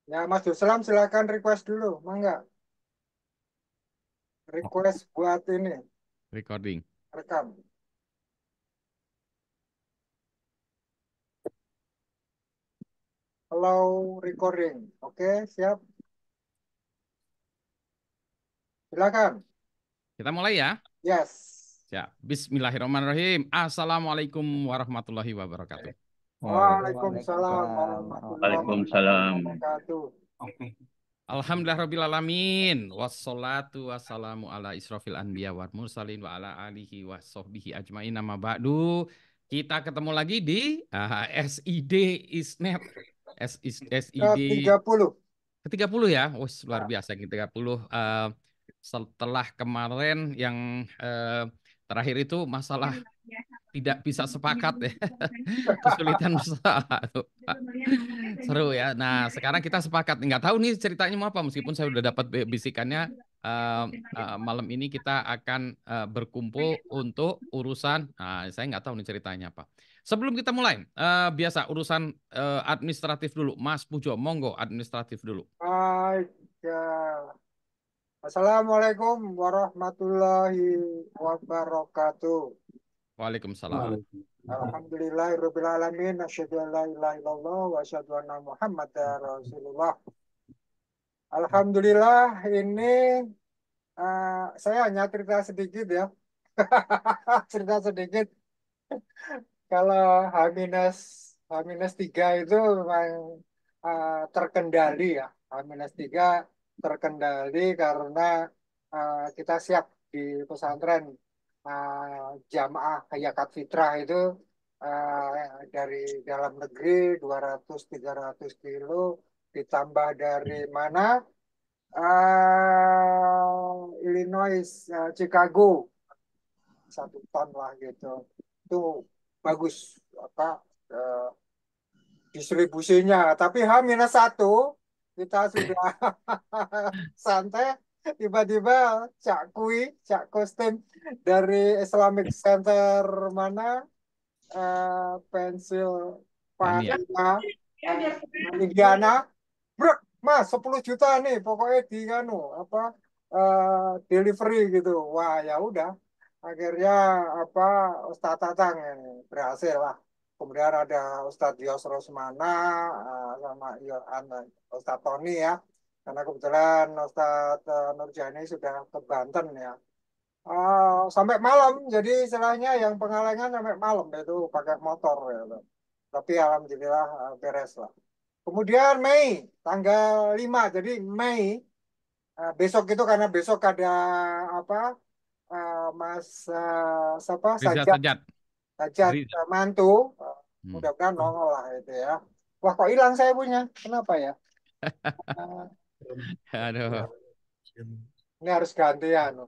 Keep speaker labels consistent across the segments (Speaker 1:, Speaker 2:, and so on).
Speaker 1: Ya, Mas Yuslam silakan request dulu, mangga.
Speaker 2: Oh,
Speaker 1: Request buat ini,
Speaker 2: recording.
Speaker 1: rekam. Allow recording. Oke, siap. Silakan.
Speaker 2: Kita mulai ya.
Speaker 1: Yes.
Speaker 2: Ya, Bismillahirrahmanirrahim. Assalamualaikum warahmatullahi wabarakatuh.
Speaker 1: Waalaikumsalam
Speaker 3: Waalaikumsalam
Speaker 1: warahmatullahi
Speaker 3: warahmatullahi
Speaker 4: Waalaikumsalam.
Speaker 1: wabarakatuh.
Speaker 2: Alhamdulillahirrahmanirrahim. Wassalatu wassalamu ala israfil anbiya wal mursalin wa ala alihi wa sahbihi ajmain nama ba'du. Kita ketemu lagi di SID Isnet. SID
Speaker 1: Ke-30.
Speaker 2: ke-30 ya. Wes luar biasa ke-30. Setelah kemarin yang terakhir itu masalah tidak bisa sepakat ya. Kesulitan masalah tuh, Pak. Seru ya. Nah, sekarang kita sepakat. Nggak tahu nih ceritanya mau apa. Meskipun saya udah dapat bisikannya, malam ini kita akan berkumpul untuk urusan. Nah, saya nggak tahu nih ceritanya apa. Sebelum kita mulai, biasa urusan administratif dulu. Mas Pujo, monggo administratif dulu.
Speaker 1: Baik. Ya. Assalamualaikum warahmatullahi wabarakatuh.
Speaker 2: Waalaikumsalam.
Speaker 1: Alhamdulillahirrabbilalamin. Asyhadu an la ilaha illallah wa asyhadu anna Muhammadar Rasulullah. Alhamdulillah ini saya hanya cerita sedikit ya. Cerita sedikit. Kalau H-3 itu memang terkendali ya. H-3 terkendali karena kita siap di pesantren jamaah Hayakat Fitrah itu dari dalam negeri 200-300 kilo ditambah dari mana? Illinois, Chicago 1 ton lah gitu. Itu bagus apa eh, distribusinya. Tapi H-1 kita sudah santai. Tiba-tiba Cak Kui, Cak Kostim dari Islamic Center mana
Speaker 2: Tania.
Speaker 1: Pennsylvania, Indiana, brek, Mas 10 juta nih pokoknya di kanu apa delivery gitu. Wah, ya udah. Akhirnya apa Ustadz Tatang ini berhasil lah. Kemudian ada Ustadz Yos Rosmana sama Ustadz Tony ya. Karena kebetulan Ustadz Nurjani sudah ke Banten ya. Sampai malam, jadi istilahnya yang pengalengan sampai malam itu pakai motor ya. Tapi alhamdulillah beres lah. Kemudian Mei, tanggal 5. Jadi Mei, besok itu karena besok ada apa, Mas siapa,
Speaker 2: Riza
Speaker 1: Sajat,
Speaker 2: Sejat.
Speaker 1: Sajat
Speaker 2: Riza.
Speaker 1: Mantu,
Speaker 2: Hmm.
Speaker 1: mudah-mudahan nongol lah itu ya. Wah kok hilang saya punya, kenapa ya? Eh,
Speaker 2: Aduh.
Speaker 1: ini harus gantian,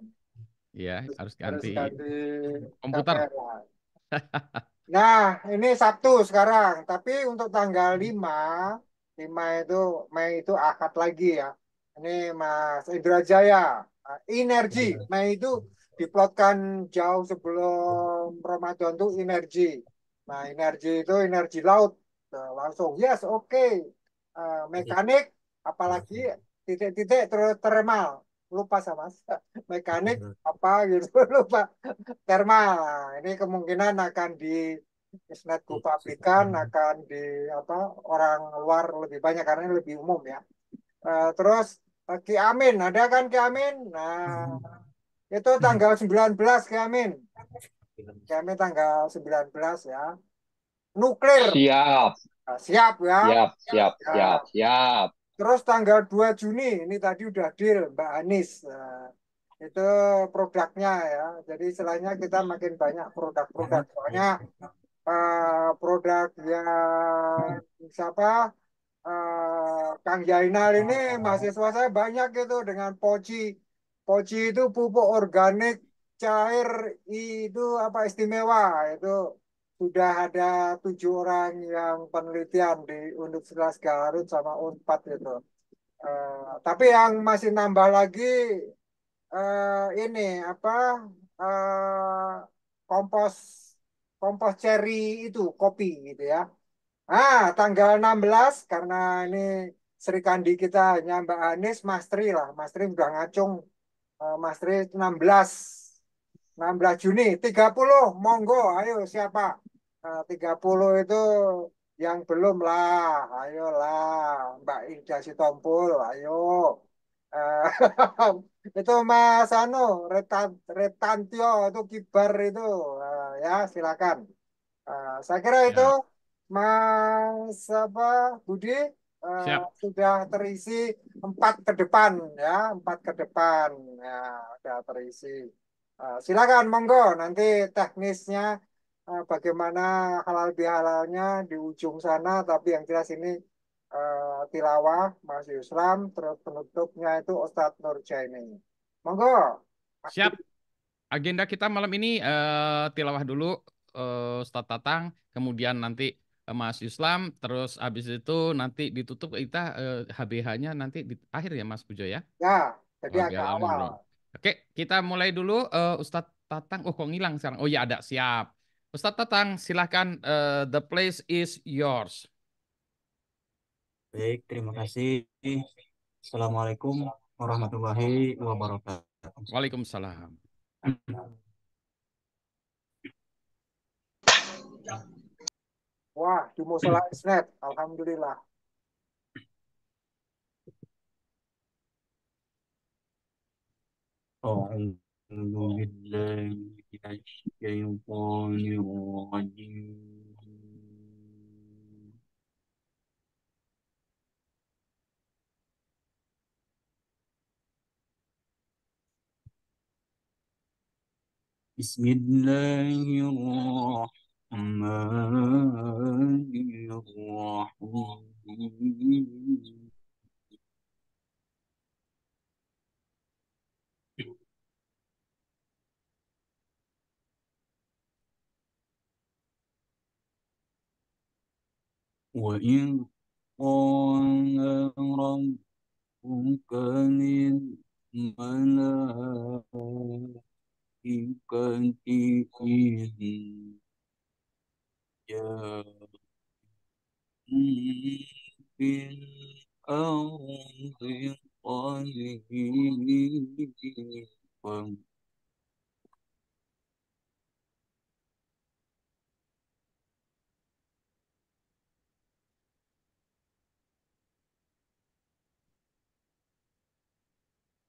Speaker 2: Iya, harus
Speaker 1: harus
Speaker 2: ganti
Speaker 1: ganti
Speaker 2: komputer.
Speaker 1: kamera. Nah, ini Sabtu sekarang, tapi untuk tanggal 5, 5 itu Mei itu akad lagi ya. Ini Mas Indra Jaya, energi. Mei itu diplotkan jauh sebelum Ramadan tuh energi. Nah, energi itu energi laut. Nah, langsung, yes, oke. Mekanik, apalagi titik-titik terus thermal. Lupa sama mekanik apa gitu, lupa thermal. Nah, ini kemungkinan akan di Isnet Go Publikan akan di apa orang luar lebih banyak karena ini lebih umum ya. Terus Ki Amin, ada kan Ki Amin? Nah, itu tanggal 19 Ki Amin. Ki Amin tanggal 19 ya. Nuklir,
Speaker 4: Siap,
Speaker 1: nah, siap ya.
Speaker 4: siap, siap,
Speaker 1: Ya.
Speaker 4: siap, siap.
Speaker 1: Terus tanggal 2 Juni, ini tadi udah deal Mbak Anis. Nah, itu produknya ya. Jadi istilahnya kita makin banyak produk-produk. Soalnya produk yang siapa Kang Jainal ini mahasiswa saya banyak gitu dengan Poci. Poci itu pupuk organik cair itu apa istimewa itu sudah ada 7 orang yang penelitian di Universitas Garut sama Unpad itu. Tapi yang masih nambah lagi ini apa kompos kompos cherry itu kopi gitu ya. Tanggal 16 karena ini Sri Kandi kita hanya Mbak Anies, Mas Tri lah. Mas Tri udah ngacung, Mas Tri 16 Juni, 30 monggo, ayo siapa? 30 itu yang belum lah, ayolah Mbak Ida Sitompul, ayo. Eh, itu Mas Anu, Retantio itu kibar itu. Ya silakan. Saya kira itu
Speaker 2: Ya,
Speaker 1: Mas apa Budi,
Speaker 2: siap.
Speaker 1: sudah terisi empat ke depan ya, empat ke depan ya, sudah terisi. Silakan monggo nanti teknisnya, bagaimana halal bihalalnya di ujung sana, tapi yang jelas ini tilawah Mas Yuslam, terus penutupnya itu Ustadz Nurjaini. Monggo, Mas
Speaker 2: Siap.
Speaker 1: Budi.
Speaker 2: Agenda kita malam ini tilawah dulu Ustadz Tatang, kemudian nanti Mas Yuslam, terus habis itu nanti ditutup kita HBH-nya nanti di akhir ya Mas Pujo ya.
Speaker 1: Ya, jadi
Speaker 2: Halal
Speaker 1: agak
Speaker 2: bihalalnya
Speaker 1: awal.
Speaker 2: dulu. Oke, kita mulai dulu Ustadz Tatang. Oh, kok ngilang sekarang? Oh ya ada, siap. Ustadz Tatang, silahkan the place is yours.
Speaker 3: Baik, terima kasih. Assalamualaikum warahmatullahi wabarakatuh.
Speaker 2: Waalaikumsalam.
Speaker 1: Wah, di musola Isnet, Alhamdulillah.
Speaker 3: أعوذ بالله من الشيطان الرجيم. بسم الله الرحمن الرحيم. وإذ قال ربك للملائكة إني جاعل في الأرض خليفة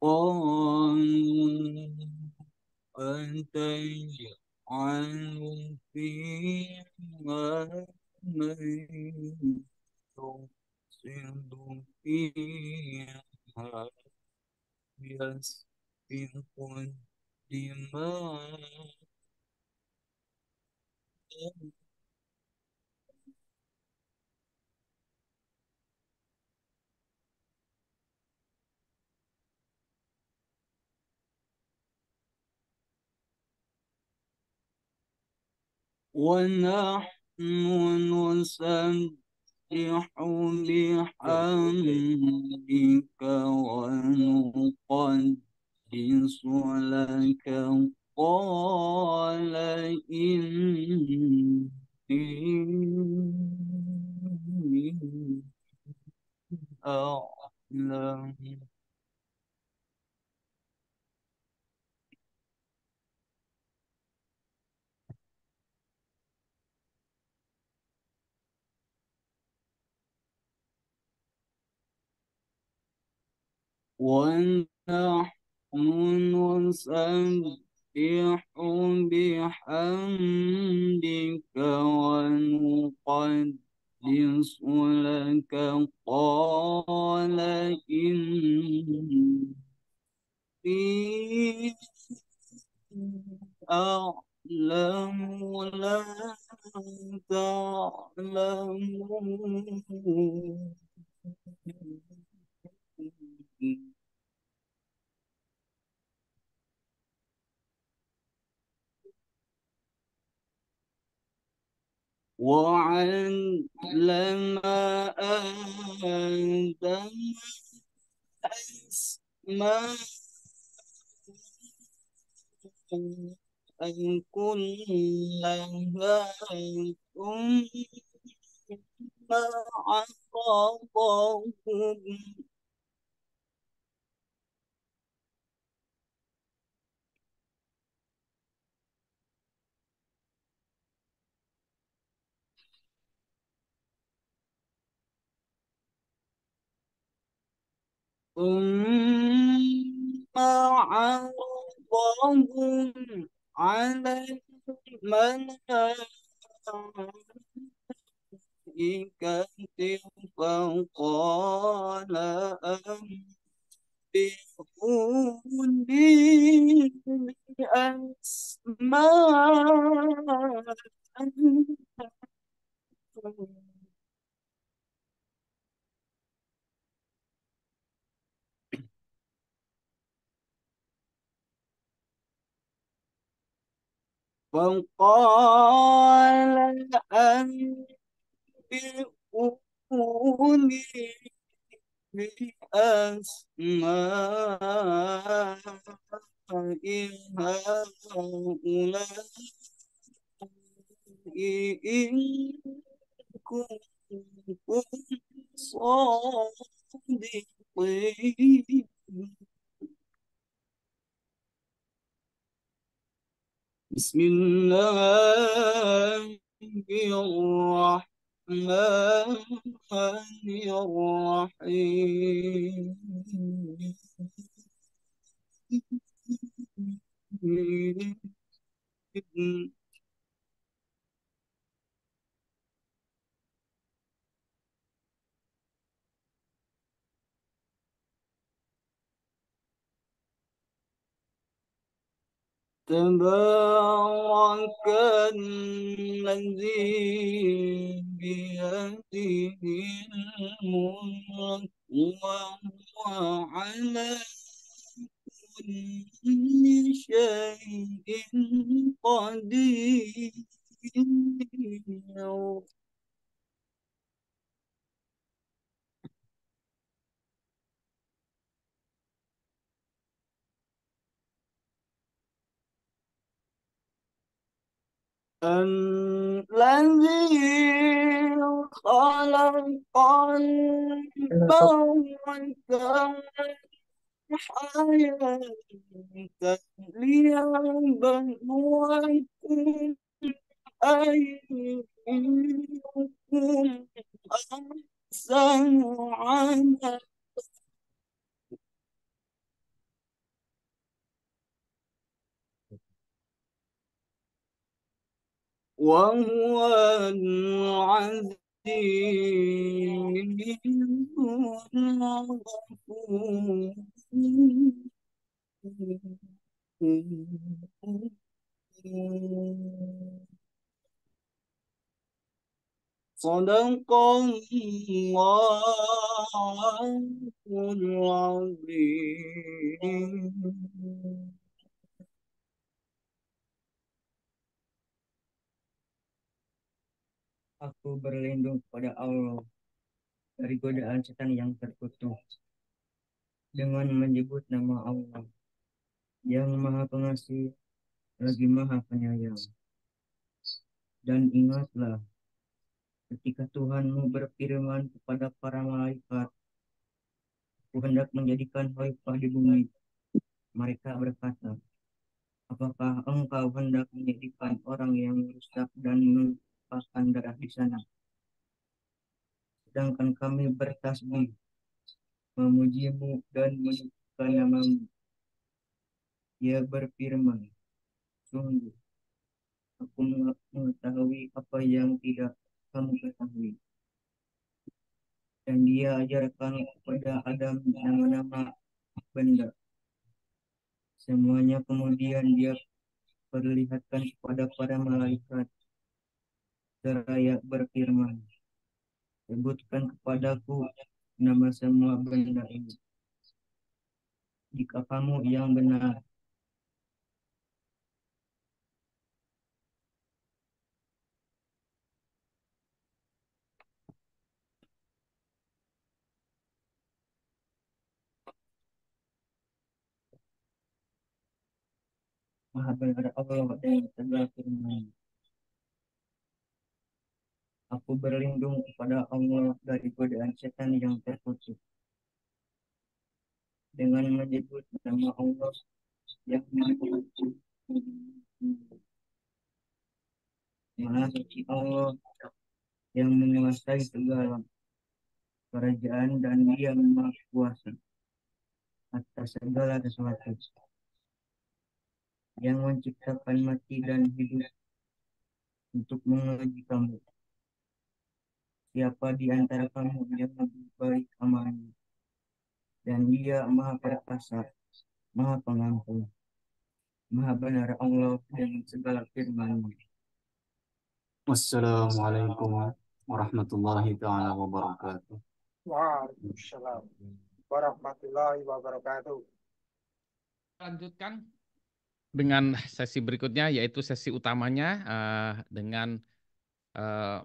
Speaker 3: قال أتجعل فيها من يفسد فيها يسفك الدماء ونحن نسبح بحمدك ونقدس لك قال إني أعلم ونحن نسبح بحمدك ونقدس لك قال إني أعلم لا تعلمون وعلم آدم أسماء كلها ثم عرضهم ثم عرضهم على الملائكة فقال أنبئوني بأسماء فقال أنبئوني بأسماء هؤلاء إن كنتم صادقين. بسم الله الرحمن الرحيم. تبارك الذي بيده الملك وهو على كل شيء قدير. الذي خلق الموت والحياة ليبلوكم أيكم أحسن عملا وهو العزيز الغفور. صدق الله العظيم.
Speaker 4: Aku berlindung kepada Allah dari godaan setan yang terkutuk dengan menyebut nama Allah yang Maha Pengasih lagi Maha Penyayang. Dan ingatlah ketika Tuhanmu berfirman kepada para malaikat, Aku hendak menjadikan khalifah di bumi. Mereka berkata, apakah engkau hendak menjadikan orang yang rusak dan menumpahkan darah di sana? Sedangkan kami bertasbih, memujimu dan menyebutkan namamu. Ia berfirman, sungguh, aku mengetahui apa yang tidak kamu ketahui. Dan dia ajarkan kepada Adam nama-nama benda. Semuanya kemudian dia perlihatkan kepada para malaikat. Seraya berfirman, sebutkan kepadaku nama semua benda ini. Jika kamu yang benar, Maha benar Allah yang telah firman. Aku berlindung kepada Allah dari godaan setan yang terkutuk dengan menyebut nama Allah yang Maha Pengasih, Maha Suci Allah yang menguasai segala kerajaan dan Dia Maha Kuasa atas segala sesuatu, yang menciptakan mati dan hidup untuk menguji kamu. Siapa di antara kamu yang lebih baik amalnya? Dan Dia Maha Perkasa, Maha Pengampun, Maha Benar Allah dengan segala firman-Nya.
Speaker 3: Wassalamualaikum warahmatullahi taala wabarakatuh.
Speaker 1: Waalaikumsalam warahmatullahi wabarakatuh.
Speaker 2: Lanjutkan dengan sesi berikutnya, yaitu sesi utamanya dengan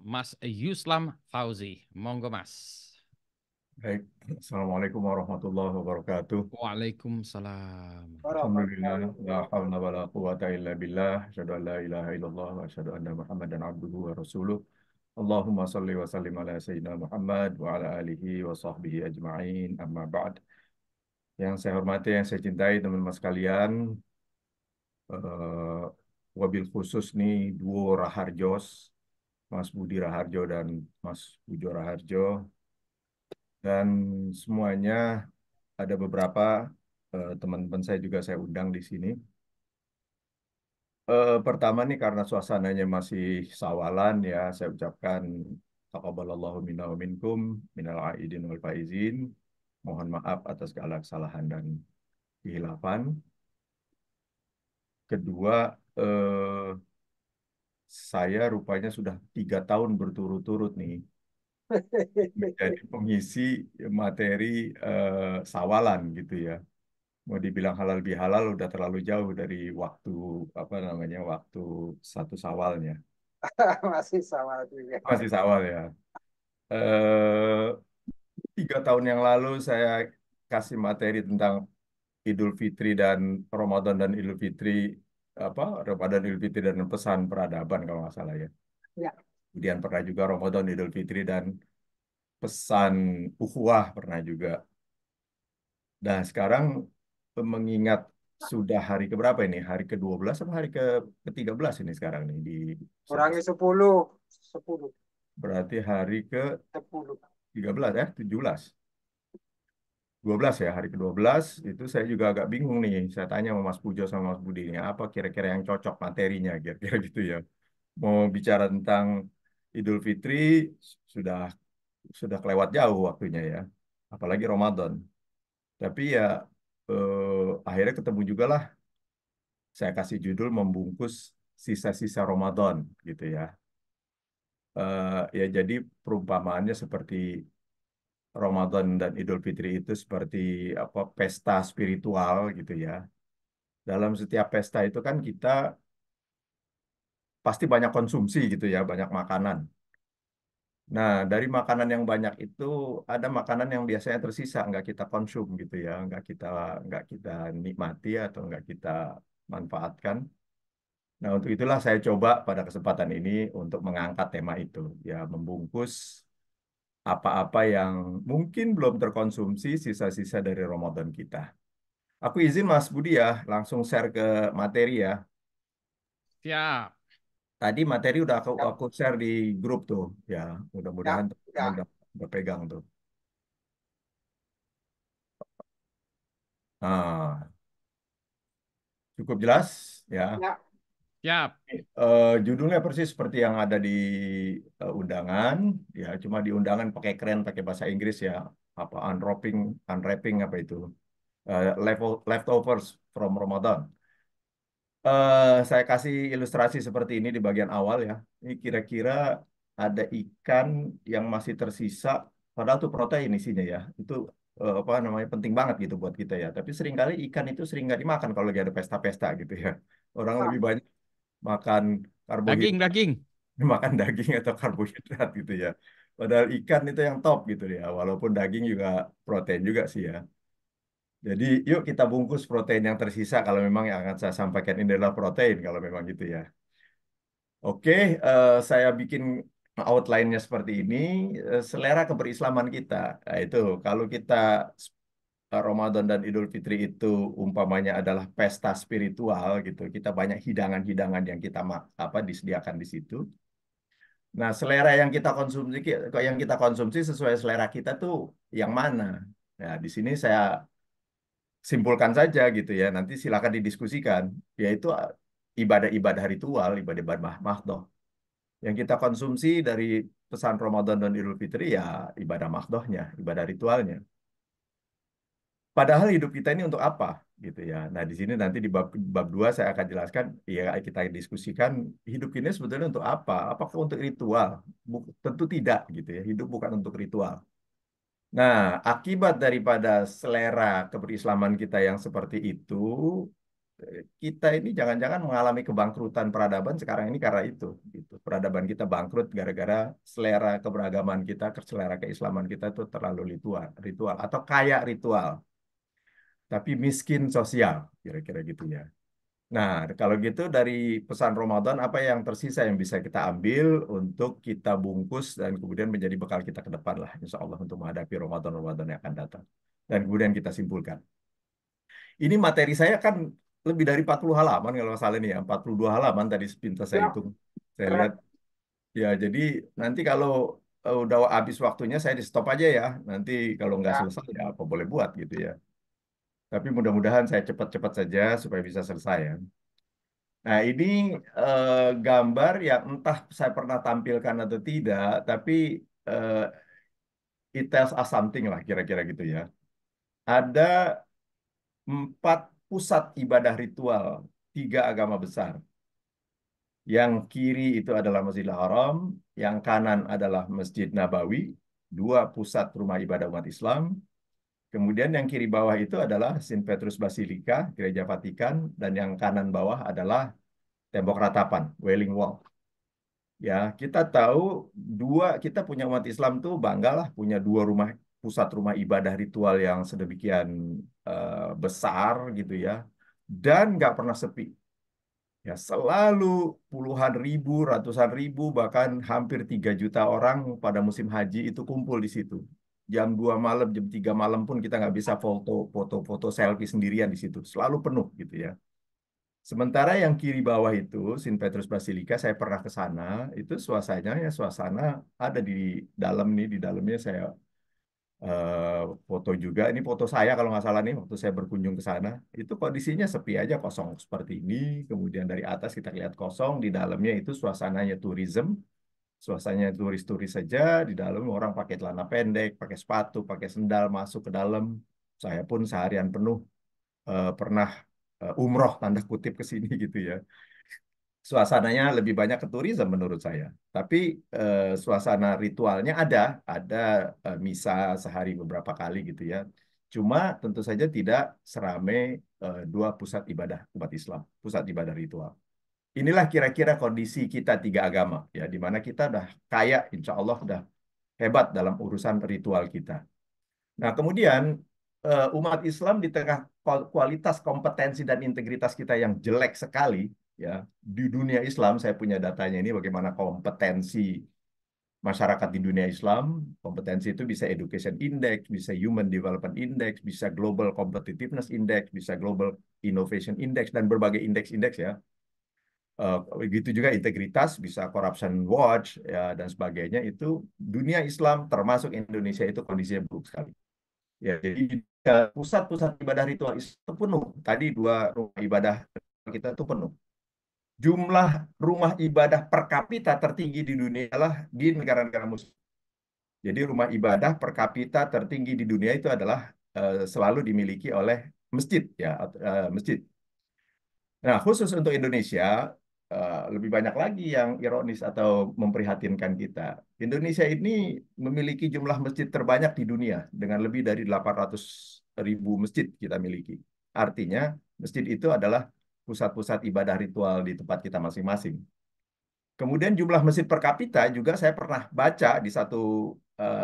Speaker 2: Mas Yuslam Fauzi. Monggo Mas.
Speaker 5: Baik, Assalamualaikum warahmatullahi wabarakatuh.
Speaker 2: Waalaikumsalam.
Speaker 5: Alhamdulillah, la hawla wa la quwata illa billah, asyhadu an la ilaha illallah wa asyhadu anna Muhammadan abduhu wa rasuluh. Allahumma salli wa sallim ala sayyidina Muhammad wa ala alihi wa sahbihi ajma'in, amma ba'd. Yang saya hormati, yang saya cintai teman-teman sekalian, eh, wabil khusus nih duo Raharjos, Mas Budi Raharjo dan Mas Pujo Raharjo, dan semuanya ada beberapa teman-teman saya juga saya undang di sini. Pertama nih karena suasananya masih sawalan ya, saya ucapkan taqabbalallahu minna wa minkum minal aidin wal faizin. Mohon maaf atas segala kesalahan dan kehilafan. Kedua, saya rupanya sudah 3 tahun berturut-turut nih menjadi pengisi materi sawalan gitu ya. Mau dibilang halal bihalal udah terlalu jauh dari waktu apa namanya waktu satu Sawalnya.
Speaker 1: Masih sama juga.
Speaker 5: Masih Sawal ya. Eh 3 tahun yang lalu saya kasih materi tentang Idul Fitri dan Ramadan dan Idul Fitri apa Ramadan Idul Fitri dan pesan peradaban kalau nggak salah ya.
Speaker 1: Ya,
Speaker 5: Kemudian pernah juga Ramadan Idul Fitri dan pesan ukhuwah pernah juga. Nah sekarang mengingat sudah hari keberapa ini? Hari ke-12 atau hari ke-13 ini sekarang nih di
Speaker 1: kurangi 10, 10,
Speaker 5: berarti hari
Speaker 1: sepuluh.
Speaker 5: ke-13 ya, 17. 12 ya, hari ke-12 itu saya juga agak bingung nih. Saya tanya sama Mas Pujo sama Mas Budi ini apa kira-kira yang cocok materinya kira-kira gitu ya. Mau bicara tentang Idul Fitri sudah sudah kelewat jauh waktunya ya. Apalagi Ramadan. Tapi ya akhirnya ketemu juga lah saya kasih judul membungkus sisa-sisa Ramadan gitu ya. Ya jadi perumpamaannya seperti Ramadan dan Idul Fitri itu seperti apa pesta spiritual gitu ya. Dalam setiap pesta itu kan kita pasti banyak konsumsi gitu ya, banyak makanan. Nah, dari makanan yang banyak itu ada makanan yang biasanya tersisa nggak kita konsum gitu ya, nggak kita nikmati atau nggak kita manfaatkan. Nah, untuk itulah saya coba pada kesempatan ini untuk mengangkat tema itu, ya membungkus apa-apa yang mungkin belum terkonsumsi sisa-sisa dari Ramadan kita. Aku izin Mas Budi ya, langsung share ke materi ya.
Speaker 2: Siap.
Speaker 5: Tadi materi udah aku,
Speaker 1: Ya,
Speaker 5: aku share di grup tuh, ya.
Speaker 1: ya,
Speaker 5: Mudah-mudahan teman-teman
Speaker 1: ya,
Speaker 5: udah pegang tuh. Nah, cukup jelas ya.
Speaker 1: ya.
Speaker 2: Siap.
Speaker 5: Judulnya persis seperti yang ada di undangan, ya. Cuma di undangan pakai keren, pakai bahasa Inggris ya. Apa unwrapping apa itu? Leftovers from Ramadan. Saya kasih ilustrasi seperti ini di bagian awal ya. Ini kira-kira ada ikan yang masih tersisa, padahal itu protein isinya ya. Itu apa namanya penting banget gitu buat kita ya. Tapi seringkali ikan itu sering nggak dimakan kalau lagi ada pesta-pesta gitu ya. Orang
Speaker 1: Ah,
Speaker 5: lebih banyak makan
Speaker 2: Daging,
Speaker 5: karbohidrat,
Speaker 2: daging.
Speaker 5: makan daging atau karbohidrat gitu ya. Padahal ikan itu yang top gitu ya. Walaupun daging juga protein juga sih ya. Jadi yuk kita bungkus protein yang tersisa kalau memang yang akan saya sampaikan ini adalah protein kalau memang gitu ya. Oke, saya bikin outline-nya seperti ini, selera keberislaman kita. Nah, itu kalau kita Ramadan dan Idul Fitri itu umpamanya adalah pesta spiritual gitu. Kita banyak hidangan-hidangan yang disediakan di situ. Nah, selera yang kita konsumsi sesuai selera kita tuh yang mana? Nah, di sini saya simpulkan saja gitu ya. Nanti silakan didiskusikan, yaitu ibadah-ibadah ritual, ibadah-ibadah mahdoh. Yang kita konsumsi dari pesan Ramadan dan Idul Fitri ya ibadah mahdohnya, ibadah ritualnya. Padahal hidup kita ini untuk apa gitu ya. Nah, di sini nanti di bab 2 saya akan jelaskan ya kita diskusikan hidup ini sebetulnya untuk apa? Apakah untuk ritual? Tentu tidak gitu ya. Hidup bukan untuk ritual. Nah, akibat daripada selera keberislaman kita yang seperti itu, kita ini jangan-jangan mengalami kebangkrutan peradaban sekarang ini karena itu gitu. Peradaban kita bangkrut gara-gara selera keberagaman kita, selera keislaman kita itu terlalu ritual atau kaya ritual tapi miskin sosial, kira-kira gitu ya. Nah, kalau gitu dari pesan Ramadan, apa yang tersisa yang bisa kita ambil untuk kita bungkus dan kemudian menjadi bekal kita ke depan lah, insya Allah untuk menghadapi Ramadan-Ramadan yang akan datang. Dan kemudian kita simpulkan. Ini materi saya kan lebih dari 40 halaman kalau nggak salah nih ya, 42 halaman tadi sepintas saya
Speaker 1: Ya,
Speaker 5: hitung. Saya lihat,
Speaker 1: keren.
Speaker 5: ya jadi nanti kalau udah habis waktunya saya di stop aja ya. Nanti kalau nggak
Speaker 1: Ya,
Speaker 5: selesai ya apa boleh buat gitu ya. Tapi mudah-mudahan saya cepat-cepat saja supaya bisa selesai ya. Nah, ini gambar yang entah saya pernah tampilkan atau tidak, tapi eh, it tells us something lah kira-kira gitu ya. Ada 4 pusat ibadah ritual, 3 agama besar. Yang kiri itu adalah Masjidil Haram, yang kanan adalah Masjid Nabawi, 2 pusat rumah ibadah umat Islam. Kemudian yang kiri bawah itu adalah Saint Petrus Basilica, Gereja Vatikan, dan yang kanan bawah adalah tembok ratapan, Wailing Wall. Ya, kita tahu kita punya umat Islam tuh banggalah punya 2 pusat rumah ibadah ritual yang sedemikian besar gitu ya, dan nggak pernah sepi. Ya, selalu puluhan ribu, ratusan ribu, bahkan hampir 3 juta orang pada musim haji itu kumpul di situ. Jam 2 malam, jam 3 malam pun kita nggak bisa foto selfie sendirian di situ. Selalu penuh gitu ya. Sementara yang kiri bawah itu, Saint Petrus Basilica, saya pernah ke sana, itu suasana ada di dalam nih, di dalamnya saya foto juga. Ini foto saya kalau nggak salah nih, waktu saya berkunjung ke sana, itu kondisinya sepi aja, kosong seperti ini. Kemudian dari atas kita lihat kosong, di dalamnya itu suasananya suasananya turis-turis saja, di dalam orang pakai celana pendek, pakai sepatu, pakai sendal masuk ke dalam. Saya pun seharian penuh pernah umroh tanda kutip ke sini gitu ya. Suasananya lebih banyak ke turisme menurut saya. Tapi suasana ritualnya ada misa sehari beberapa kali gitu ya. Cuma tentu saja tidak seramai 2 pusat ibadah umat Islam, pusat ibadah ritual. Inilah kira-kira kondisi kita 3 agama ya, di mana kita udah kaya, insya Allah udah hebat dalam urusan ritual kita. Nah, kemudian umat Islam di tengah kualitas kompetensi dan integritas kita yang jelek sekali, ya di dunia Islam saya punya datanya ini bagaimana kompetensi masyarakat di dunia Islam. Kompetensi itu bisa Education Index, bisa Human Development Index, bisa Global Competitiveness Index, bisa Global Innovation Index dan berbagai indeks-indeks ya. Begitu juga integritas, bisa Corruption Watch ya dan sebagainya. Itu dunia Islam termasuk Indonesia itu kondisinya buruk sekali. Ya, jadi pusat-pusat ibadah ritual itu penuh. Tadi 2 rumah ibadah kita itu penuh. Jumlah rumah ibadah per kapita tertinggi di dunia adalah di negara-negara Muslim. Jadi rumah ibadah per kapita tertinggi di dunia itu adalah selalu dimiliki oleh masjid ya, masjid. Nah, khusus untuk Indonesia lebih banyak lagi yang ironis atau memprihatinkan kita. Indonesia ini memiliki jumlah masjid terbanyak di dunia dengan lebih dari 800.000 masjid kita miliki. Artinya, masjid itu adalah pusat-pusat ibadah ritual di tempat kita masing-masing. Kemudian jumlah masjid per kapita juga saya pernah baca di satu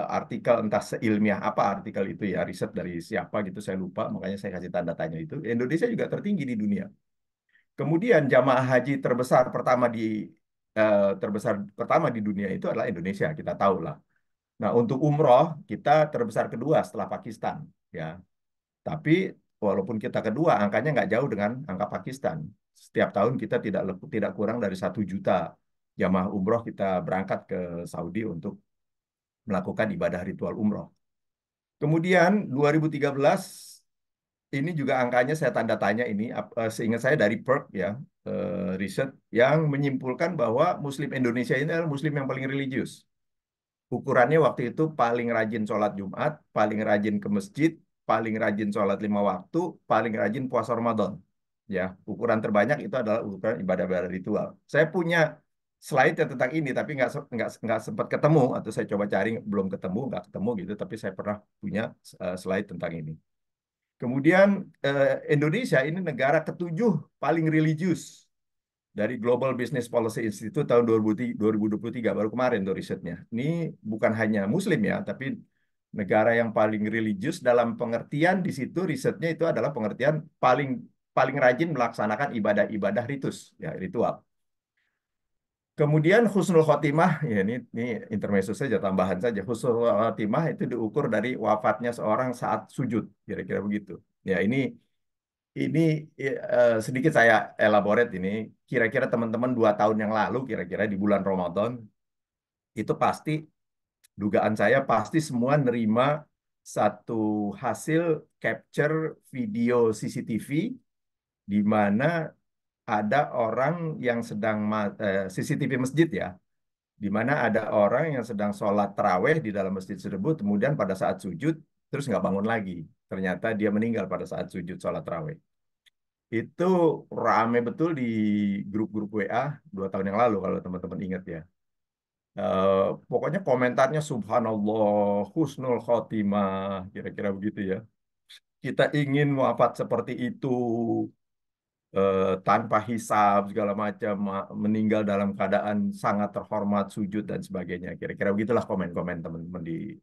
Speaker 5: artikel, entah seilmiah apa artikel itu ya, riset dari siapa gitu saya lupa, makanya saya kasih tanda tanya itu. Indonesia juga tertinggi di dunia. Kemudian jamaah haji terbesar pertama di terbesar pertama di dunia itu adalah Indonesia, kita tahu lah. Nah, untuk umroh kita terbesar kedua setelah Pakistan, ya. Tapi walaupun kita kedua, angkanya nggak jauh dengan angka Pakistan. Setiap tahun kita tidak kurang dari 1 juta jamaah umroh kita berangkat ke Saudi untuk melakukan ibadah ritual umroh. Kemudian 2013 ini juga angkanya saya tanda tanya ini, seingat saya dari PERC ya, riset yang menyimpulkan bahwa Muslim Indonesia ini adalah Muslim yang paling religius. Ukurannya waktu itu paling rajin sholat Jumat, paling rajin ke masjid, paling rajin sholat 5 waktu, paling rajin puasa Ramadan. Ya, ukuran terbanyak itu adalah ukuran ibadah-ibadah ritual. Saya punya slide tentang ini, tapi nggak sempat ketemu atau saya coba cari belum ketemu, nggak ketemu gitu. Tapi saya pernah punya slide tentang ini. Kemudian Indonesia ini negara ketujuh paling religius dari Global Business Policy Institute tahun 2023, baru kemarin tuh risetnya. Ini bukan hanya Muslim ya, tapi negara yang paling religius dalam pengertian di situ risetnya itu adalah pengertian paling paling rajin melaksanakan ibadah-ibadah ya ritual. Kemudian husnul khotimah, ya ini intermezzo saja, tambahan saja. Husnul khotimah itu diukur dari wafatnya seorang saat sujud, kira-kira begitu. Ya ini sedikit saya elaborate ini. Kira-kira teman-teman 2 tahun yang lalu, kira-kira di bulan Ramadan, itu pasti, dugaan saya pasti semua nerima satu hasil capture video CCTV di mana ada orang yang sedang CCTV masjid ya, di mana ada orang yang sedang sholat taraweh di dalam masjid tersebut, kemudian pada saat sujud terus nggak bangun lagi. Ternyata dia meninggal pada saat sujud sholat taraweh. Itu rame betul di grup-grup WA 2 tahun yang lalu kalau teman-teman ingat ya. Pokoknya komentarnya Subhanallah, Husnul Khotimah, kira-kira begitu ya. Kita ingin wafat seperti itu, tanpa hisab segala macam, meninggal dalam keadaan sangat terhormat, sujud dan sebagainya. Kira-kira begitulah komen-komen teman-teman di.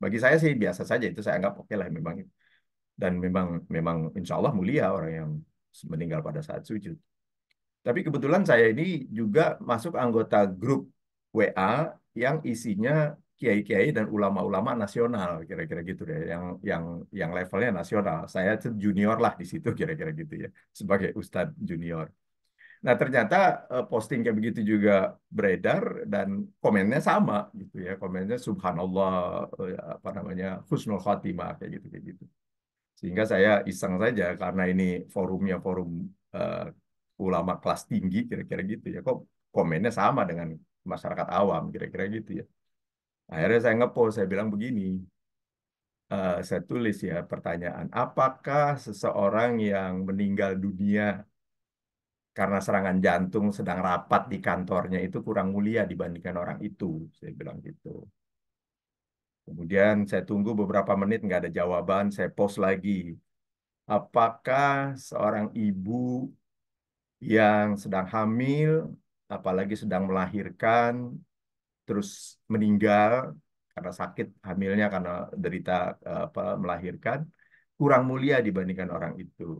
Speaker 5: Bagi saya sih biasa saja, itu saya anggap oke lah memang. Dan memang insya Allah mulia orang yang meninggal pada saat sujud. Tapi kebetulan saya ini juga masuk anggota grup WA yang isinya kiai-kiai dan ulama-ulama nasional, kira-kira gitu deh, yang levelnya nasional. Saya junior lah di situ, kira-kira gitu ya, sebagai ustadz junior. Nah ternyata posting kayak begitu juga beredar dan komennya sama gitu ya, komennya Subhanallah, apa namanya, husnul khotimah kayak gitu. Sehingga saya iseng saja karena ini forumnya forum eh, ulama kelas tinggi kira-kira gitu ya. Kok komennya sama dengan masyarakat awam kira-kira gitu ya. Akhirnya saya ngepost, saya bilang begini, saya tulis ya pertanyaan, apakah seseorang yang meninggal dunia karena serangan jantung sedang rapat di kantornya itu kurang mulia dibandingkan orang itu? Saya bilang gitu. Kemudian saya tunggu beberapa menit nggak ada jawaban, saya post lagi. Apakah seorang ibu yang sedang hamil, apalagi sedang melahirkan, terus meninggal karena sakit hamilnya, karena derita melahirkan, kurang mulia dibandingkan orang itu?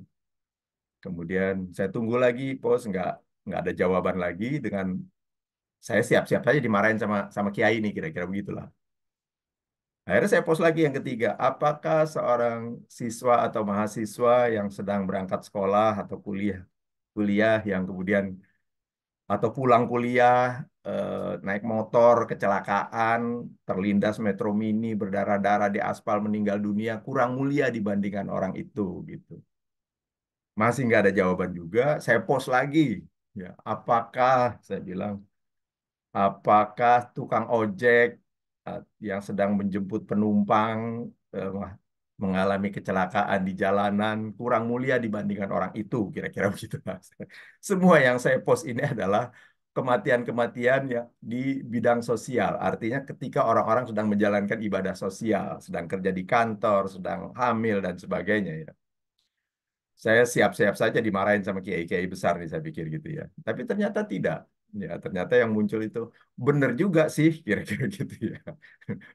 Speaker 5: Kemudian saya tunggu lagi, post nggak ada jawaban lagi. Dengan saya siap-siap saja dimarahin sama Kiai ini, kira-kira begitulah. Akhirnya saya post lagi yang ketiga, apakah seorang siswa atau mahasiswa yang sedang berangkat sekolah atau kuliah yang kemudian atau pulang kuliah naik motor kecelakaan, terlindas metro mini, berdarah-darah di aspal, meninggal dunia, kurang mulia dibandingkan orang itu gitu. Masih nggak ada jawaban juga. Saya post lagi, ya, apakah saya bilang, apakah tukang ojek yang sedang menjemput penumpang mengalami kecelakaan di jalanan kurang mulia dibandingkan orang itu, kira-kira begitu. Semua yang saya post ini adalah kematian-kematian ya di bidang sosial. Artinya ketika orang-orang sedang menjalankan ibadah sosial, sedang kerja di kantor, sedang hamil dan sebagainya ya. Saya siap-siap saja dimarahin sama kiai-kiai besar nih, saya pikir gitu ya. Tapi ternyata tidak. Ya, ternyata yang muncul itu benar juga sih, kira-kira gitu ya.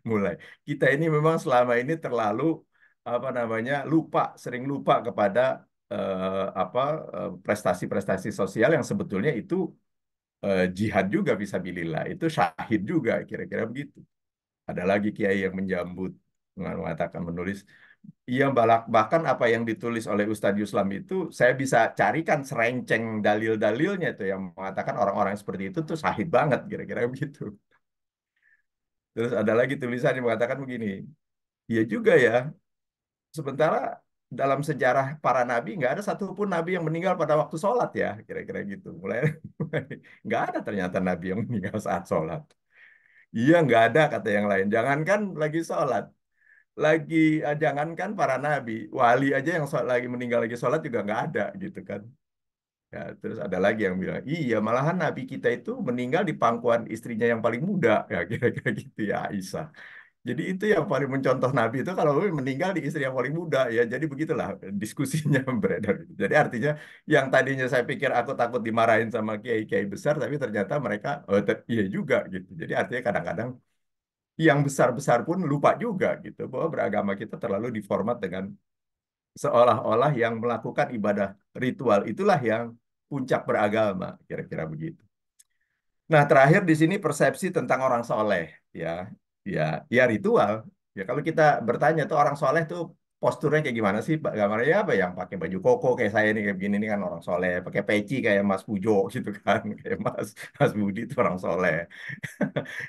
Speaker 5: Mulai kita ini memang selama ini terlalu apa namanya sering lupa kepada prestasi-prestasi sosial yang sebetulnya itu jihad juga fisabilillah, itu syahid juga, kira-kira begitu. Ada lagi kiai yang menjambut, mengatakan menulis, iya bahkan apa yang ditulis oleh Ustadz Yuslam itu saya bisa carikan serenceng dalil-dalilnya itu yang mengatakan orang-orang seperti itu tuh syahid banget, kira-kira begitu. Terus ada lagi tulisan yang mengatakan begini, iya juga ya, sementara dalam sejarah para nabi nggak ada satupun nabi yang meninggal pada waktu sholat ya, kira-kira gitu. Mulai nggak ada ternyata nabi yang meninggal saat sholat. Iya nggak ada, kata yang lain. Jangankan lagi sholat, lagi jangankan para nabi, wali aja yang lagi meninggal lagi sholat juga nggak ada gitu kan. Ya, terus ada lagi yang bilang, iya malahan nabi kita itu meninggal di pangkuan istrinya yang paling muda, ya kira-kira gitu ya, Aisyah. Jadi itu yang paling mencontoh Nabi itu kalau meninggal di istri yang paling muda ya. Jadi begitulah diskusinya beredar. Jadi artinya yang tadinya saya pikir aku takut dimarahin sama kiai-kiai besar, tapi ternyata mereka iya juga gitu. Jadi artinya kadang-kadang yang besar-besar pun lupa juga gitu bahwa beragama kita terlalu diformat dengan seolah-olah yang melakukan ibadah ritual itulah yang puncak beragama, kira-kira begitu. Nah, terakhir di sini persepsi tentang orang soleh, ya, ya, ya ritual. Ya, kalau kita bertanya tuh orang soleh tuh posturnya kayak gimana sih? Gambarnya apa yang pakai baju koko kayak saya nih kayak begini nih kan orang soleh, pakai peci kayak Mas Pujo gitu kan, kayak Mas Budi itu orang soleh.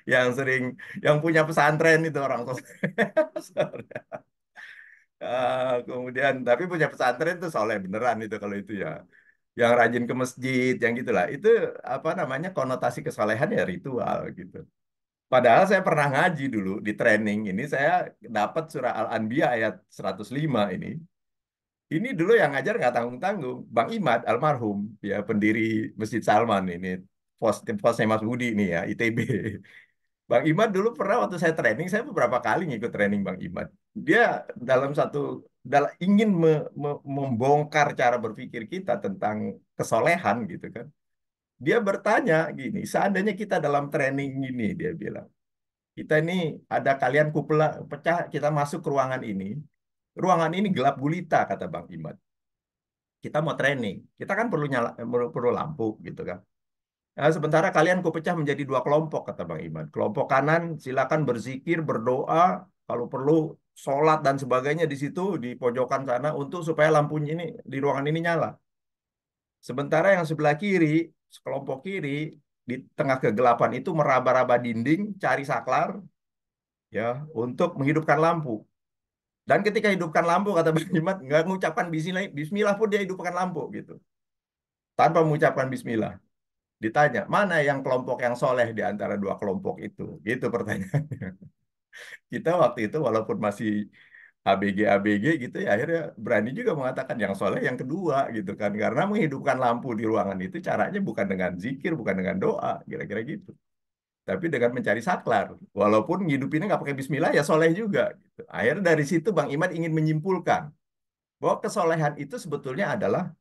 Speaker 5: Yang sering, yang punya pesantren itu orang soleh. Kemudian tapi punya pesantren tuh soleh beneran itu kalau itu ya. Yang rajin ke masjid, yang gitulah. Itu apa namanya konotasi kesolehan ya ritual gitu. Padahal saya pernah ngaji dulu di training ini saya dapat surah Al-Anbiya ayat 105 ini. Ini dulu yang ngajar nggak tanggung-tanggung. Bang Imad almarhum ya pendiri Masjid Salman ini posnya Mas Budi ini ya ITB. Bang Imad dulu pernah waktu saya training, saya beberapa kali ngikut training Bang Imad. Dia dalam satu ingin membongkar cara berpikir kita tentang kesolehan gitu kan. Dia bertanya gini, seandainya kita dalam training ini, dia bilang, kita ini ada kalian kupela pecah, kita masuk ke ruangan ini. Ruangan ini gelap gulita, kata Bang Imad. Kita mau training, kita kan perlu nyala, perlu lampu gitu kan. Nah, sementara kalian kupecah menjadi dua kelompok, kata Bang Iman. Kelompok kanan silakan berzikir, berdoa, kalau perlu sholat dan sebagainya di situ, di pojokan sana, untuk supaya lampunya ini, di ruangan ini nyala. Sementara yang sebelah kiri, kelompok kiri, di tengah kegelapan itu meraba-raba dinding, cari saklar, ya, untuk menghidupkan lampu. Dan ketika hidupkan lampu, kata Bang Iman, nggak mengucapkan bismillah, bismillah pun dia hidupkan lampu, gitu. Tanpa mengucapkan bismillah. Ditanya, mana yang kelompok yang soleh di antara dua kelompok itu? Itu pertanyaannya. Kita waktu itu walaupun masih ABG gitu ya, akhirnya berani juga mengatakan yang soleh yang kedua gitu kan. Karena menghidupkan lampu di ruangan itu caranya bukan dengan zikir, bukan dengan doa, kira-kira gitu. Tapi dengan mencari saklar. Walaupun ngidupinnya nggak pakai bismillah, ya soleh juga. Gitu. Akhirnya dari situ Bang Iman ingin menyimpulkan bahwa kesolehan itu sebetulnya adalah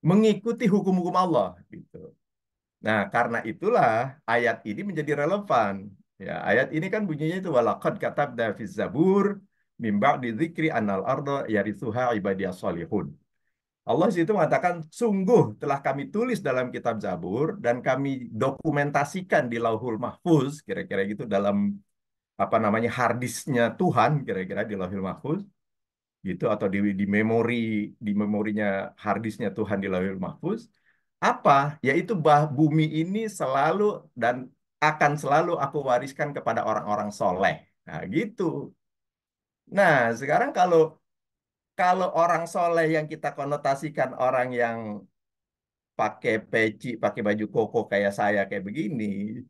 Speaker 5: mengikuti hukum-hukum Allah. Gitu. Nah, karena itulah ayat ini menjadi relevan. Ya, ayat ini kan bunyinya itu walaqad katabna fiz zabur mim ba'di dzikri annal arda yarithuha ibadiyas solihun. Allah di situ mengatakan sungguh telah kami tulis dalam kitab Zabur dan kami dokumentasikan di Lauhul Mahfuz kira-kira gitu dalam apa namanya harddisknya Tuhan kira-kira di Lauhul Mahfuz gitu atau di memorinya harddisknya Tuhan di Lauhul Mahfuz apa yaitu bumi ini selalu dan akan selalu aku wariskan kepada orang-orang soleh. Nah, gitu. Nah, sekarang kalau kalau orang soleh yang kita konotasikan orang yang pakai peci, pakai baju koko kayak saya kayak begini,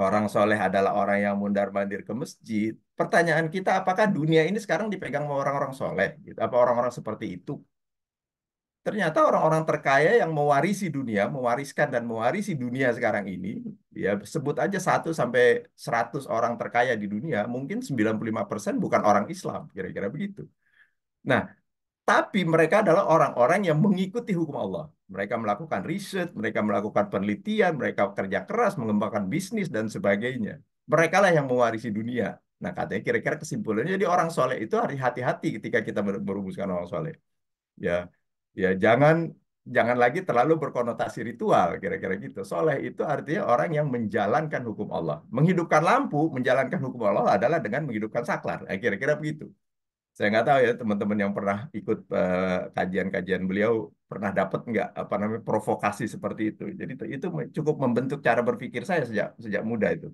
Speaker 5: orang soleh adalah orang yang mundar-mandir ke masjid. Pertanyaan kita, apakah dunia ini sekarang dipegang sama orang-orang soleh? Gitu? Apa orang-orang seperti itu? Ternyata orang-orang terkaya yang mewarisi dunia, mewariskan dan mewarisi dunia sekarang ini, ya sebut aja 1 sampai 100 orang terkaya di dunia, mungkin 95% bukan orang Islam, kira-kira begitu. Nah, tapi mereka adalah orang-orang yang mengikuti hukum Allah. Mereka melakukan riset, mereka melakukan penelitian, mereka kerja keras, mengembangkan bisnis dan sebagainya. Mereka lah yang mewarisi dunia. Nah, katanya kira-kira kesimpulannya, jadi orang soleh itu harus hati-hati ketika kita merumuskan orang soleh. Ya, ya jangan Jangan lagi terlalu berkonotasi ritual, kira-kira gitu. Soleh itu artinya orang yang menjalankan hukum Allah. Menghidupkan lampu, menjalankan hukum Allah adalah dengan menghidupkan saklar. Kira-kira begitu. Saya nggak tahu ya teman-teman yang pernah ikut kajian-kajian beliau pernah dapat nggak apa namanya provokasi seperti itu. Jadi itu cukup membentuk cara berpikir saya sejak sejak muda itu.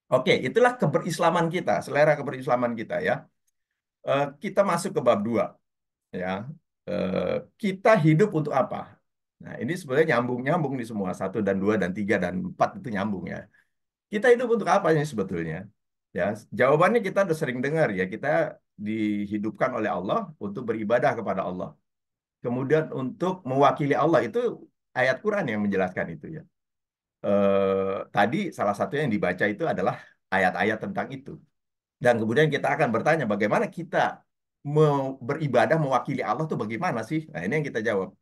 Speaker 5: Oke, itulah keberislaman kita, selera keberislaman kita ya. Kita masuk ke bab 2 ya. Kita hidup untuk apa? Nah, ini sebenarnya nyambung-nyambung di semua. 1 dan 2 dan 3 dan 4 itu nyambung ya. Kita hidup untuk apa sih sebetulnya? Ya, jawabannya kita udah sering dengar ya. Kita dihidupkan oleh Allah untuk beribadah kepada Allah. Kemudian untuk mewakili Allah itu ayat Quran yang menjelaskan itu ya. Tadi salah satunya yang dibaca itu adalah ayat-ayat tentang itu. Dan kemudian kita akan bertanya bagaimana kita beribadah mewakili Allah tuh bagaimana sih? Nah, ini yang kita jawab.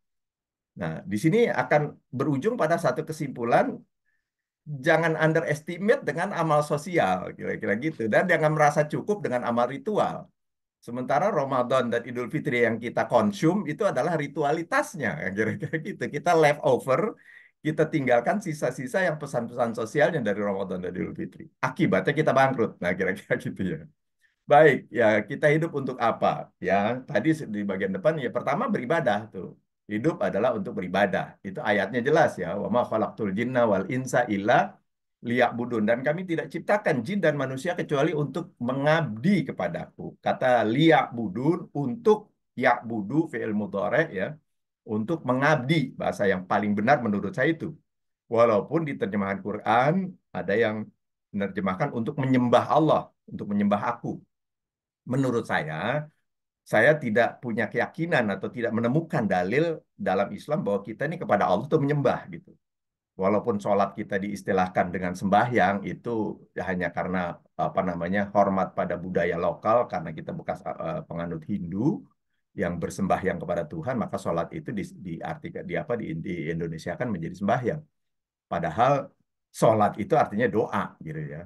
Speaker 5: Nah, di sini akan berujung pada satu kesimpulan, jangan underestimate dengan amal sosial, kira-kira gitu. Dan jangan merasa cukup dengan amal ritual. Sementara Ramadan dan Idul Fitri yang kita konsum itu adalah ritualitasnya, kira-kira gitu. Kita leftover, kita tinggalkan sisa-sisa yang pesan-pesan sosialnya dari Ramadan dan Idul Fitri. Akibatnya kita bangkrut. Nah, kira-kira gitu ya. Baik, ya kita hidup untuk apa? Ya, tadi di bagian depan ya pertama beribadah tuh. Hidup adalah untuk beribadah. Itu ayatnya jelas ya. Wa ma khalaqtul jinna wal insa illa liya'budun. Dan kami tidak ciptakan jin dan manusia kecuali untuk mengabdi kepadaku. Kata liya'budun untuk ya'budu fi'il mudhari ya. Untuk mengabdi, bahasa yang paling benar menurut saya itu. Walaupun di terjemahan Quran ada yang menerjemahkan untuk menyembah Allah, untuk menyembah aku. Menurut saya tidak punya keyakinan atau tidak menemukan dalil dalam Islam bahwa kita ini kepada Allah itu menyembah gitu. Walaupun sholat kita diistilahkan dengan sembahyang itu hanya karena apa namanya hormat pada budaya lokal karena kita bekas penganut Hindu yang bersembahyang kepada Tuhan maka sholat itu diartikan di Indonesia kan menjadi sembahyang. Padahal sholat itu artinya doa gitu ya.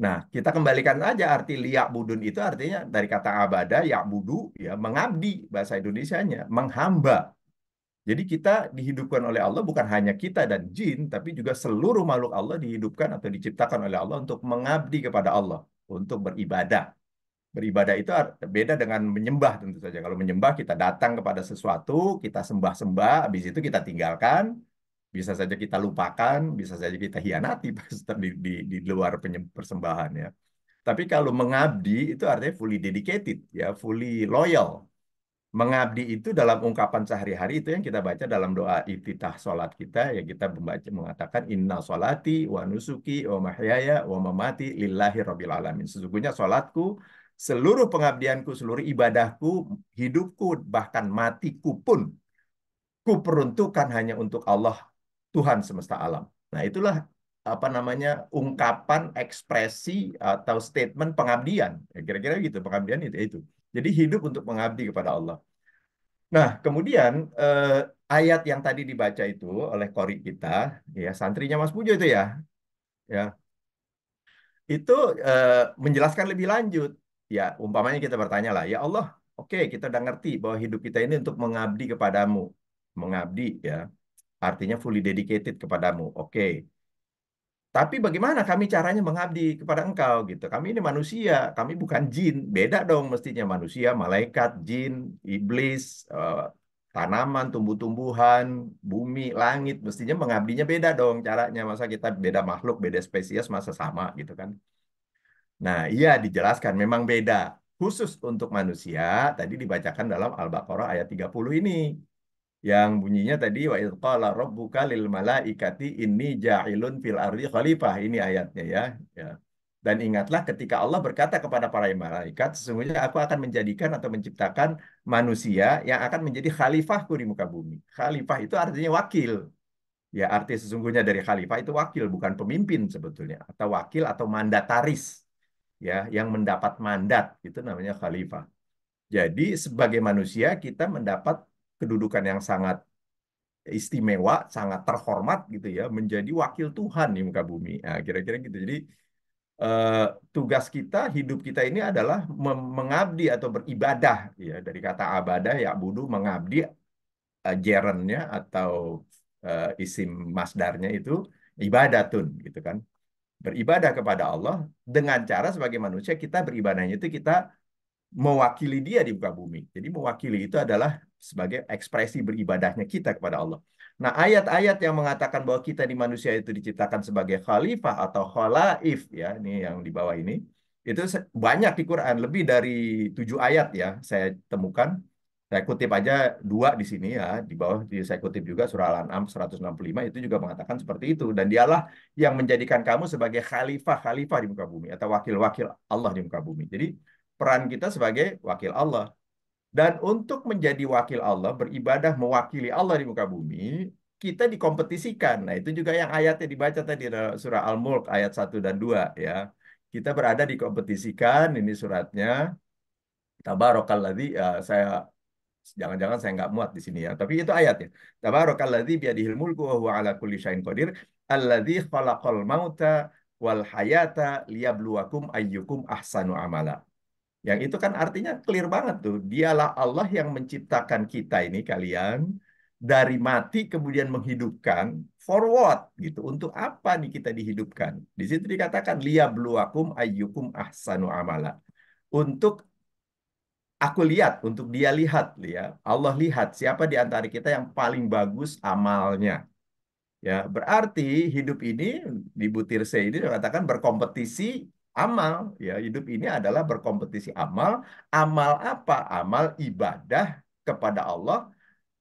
Speaker 5: Nah, kita kembalikan aja arti liak budun itu artinya dari kata abada, yak budu, ya mengabdi, bahasa Indonesianya, menghamba. Jadi kita dihidupkan oleh Allah bukan hanya kita dan jin, tapi juga seluruh makhluk Allah dihidupkan atau diciptakan oleh Allah untuk mengabdi kepada Allah, untuk beribadah. Beribadah itu beda dengan menyembah tentu saja. Kalau menyembah kita datang kepada sesuatu, kita sembah-sembah, habis itu kita tinggalkan, bisa saja kita lupakan, bisa saja kita hianati di luar persembahan ya. Tapi kalau mengabdi itu artinya fully dedicated ya, fully loyal. Mengabdi itu dalam ungkapan sehari-hari itu yang kita baca dalam doa iftitah sholat kita ya kita membaca mengatakan inna sholati wa nusuki wa mahyaya wa mamati lillahi rabbil alamin. Sesungguhnya sholatku, seluruh pengabdianku, seluruh ibadahku, hidupku bahkan matiku pun ku peruntukkan hanya untuk Allah Tuhan semesta alam. Nah, itulah apa namanya ungkapan ekspresi atau statement pengabdian. Ya, kira-kira gitu, pengabdian itu. Jadi hidup untuk mengabdi kepada Allah. Nah, kemudian ayat yang tadi dibaca itu oleh kori kita, ya santrinya Mas Pujo itu ya itu menjelaskan lebih lanjut. Ya, umpamanya kita bertanya lah, ya Allah, oke kita udah ngerti bahwa hidup kita ini untuk mengabdi kepadamu, mengabdi ya, artinya fully dedicated kepadamu. Oke. Tapi bagaimana kami caranya mengabdi kepada engkau gitu. Kami ini manusia, kami bukan jin. Beda dong mestinya manusia, malaikat, jin, iblis, tanaman, tumbuh-tumbuhan, bumi, langit. Mestinya mengabdinya beda dong caranya. Masa kita beda makhluk, beda spesies, masa sama gitu kan. Nah iya dijelaskan memang beda. Khusus untuk manusia, tadi dibacakan dalam Al-Baqarah ayat 30 ini yang bunyinya tadi wa idz qala rabbuka lil malaikati inni ja'ilun fil ardi khalifah, ini ayatnya ya. Dan ingatlah ketika Allah berkata kepada para malaikat sesungguhnya aku akan menjadikan atau menciptakan manusia yang akan menjadi khalifahku di muka bumi. Khalifah itu artinya wakil. Ya, arti sesungguhnya dari khalifah itu wakil bukan pemimpin sebetulnya atau wakil atau mandataris ya yang mendapat mandat itu namanya khalifah. Jadi sebagai manusia kita mendapat kedudukan yang sangat istimewa, sangat terhormat gitu ya, menjadi wakil Tuhan di muka bumi. Nah, kira-kira gitu. Jadi eh, tugas kita, hidup kita ini adalah mengabdi atau beribadah ya dari kata abadah ya budu mengabdi gerennya atau isim masdarnya itu ibadatun gitu kan. Beribadah kepada Allah dengan cara sebagai manusia kita beribadahnya itu kita mewakili dia di muka bumi. Jadi mewakili itu adalah sebagai ekspresi beribadahnya kita kepada Allah. Nah, ayat-ayat yang mengatakan bahwa kita di manusia itu diciptakan sebagai khalifah atau khalaif, ya, ini yang di bawah ini, itu banyak di Quran, lebih dari 7 ayat ya saya temukan. Saya kutip aja 2 di sini ya, di bawah saya kutip juga surah Al-An'am 165 itu juga mengatakan seperti itu. Dan dialah yang menjadikan kamu sebagai khalifah-khalifah di muka bumi atau wakil-wakil Allah di muka bumi. Jadi peran kita sebagai wakil Allah. Dan untuk menjadi wakil Allah, beribadah mewakili Allah di muka bumi, kita dikompetisikan. Nah, itu juga yang ayatnya dibaca tadi surah Al-Mulk ayat 1 dan 2 ya. Kita berada dikompetisikan, ini suratnya. Tabarakalladzi, saya jangan-jangan saya nggak muat di sini ya. Tapi itu ayatnya. Tabarakalladzi biyadihil mulku wa huwa ala kulli syai'in qadir. Alladzi khalaqal mauta wal hayata liyabluwakum ayyukum ahsanu amala. Yang itu kan artinya clear banget tuh. Dialah Allah yang menciptakan kita ini kalian dari mati kemudian menghidupkan forward gitu. Untuk apa nih kita dihidupkan? Di situ dikatakan liyabluwakum ayyukum ahsanu amala. Untuk aku lihat, untuk dia lihat ya. Allah lihat siapa di antara kita yang paling bagus amalnya. Ya, berarti hidup ini di butir C ini dikatakan berkompetisi amal. Ya, hidup ini adalah berkompetisi amal. Amal apa? Amal ibadah kepada Allah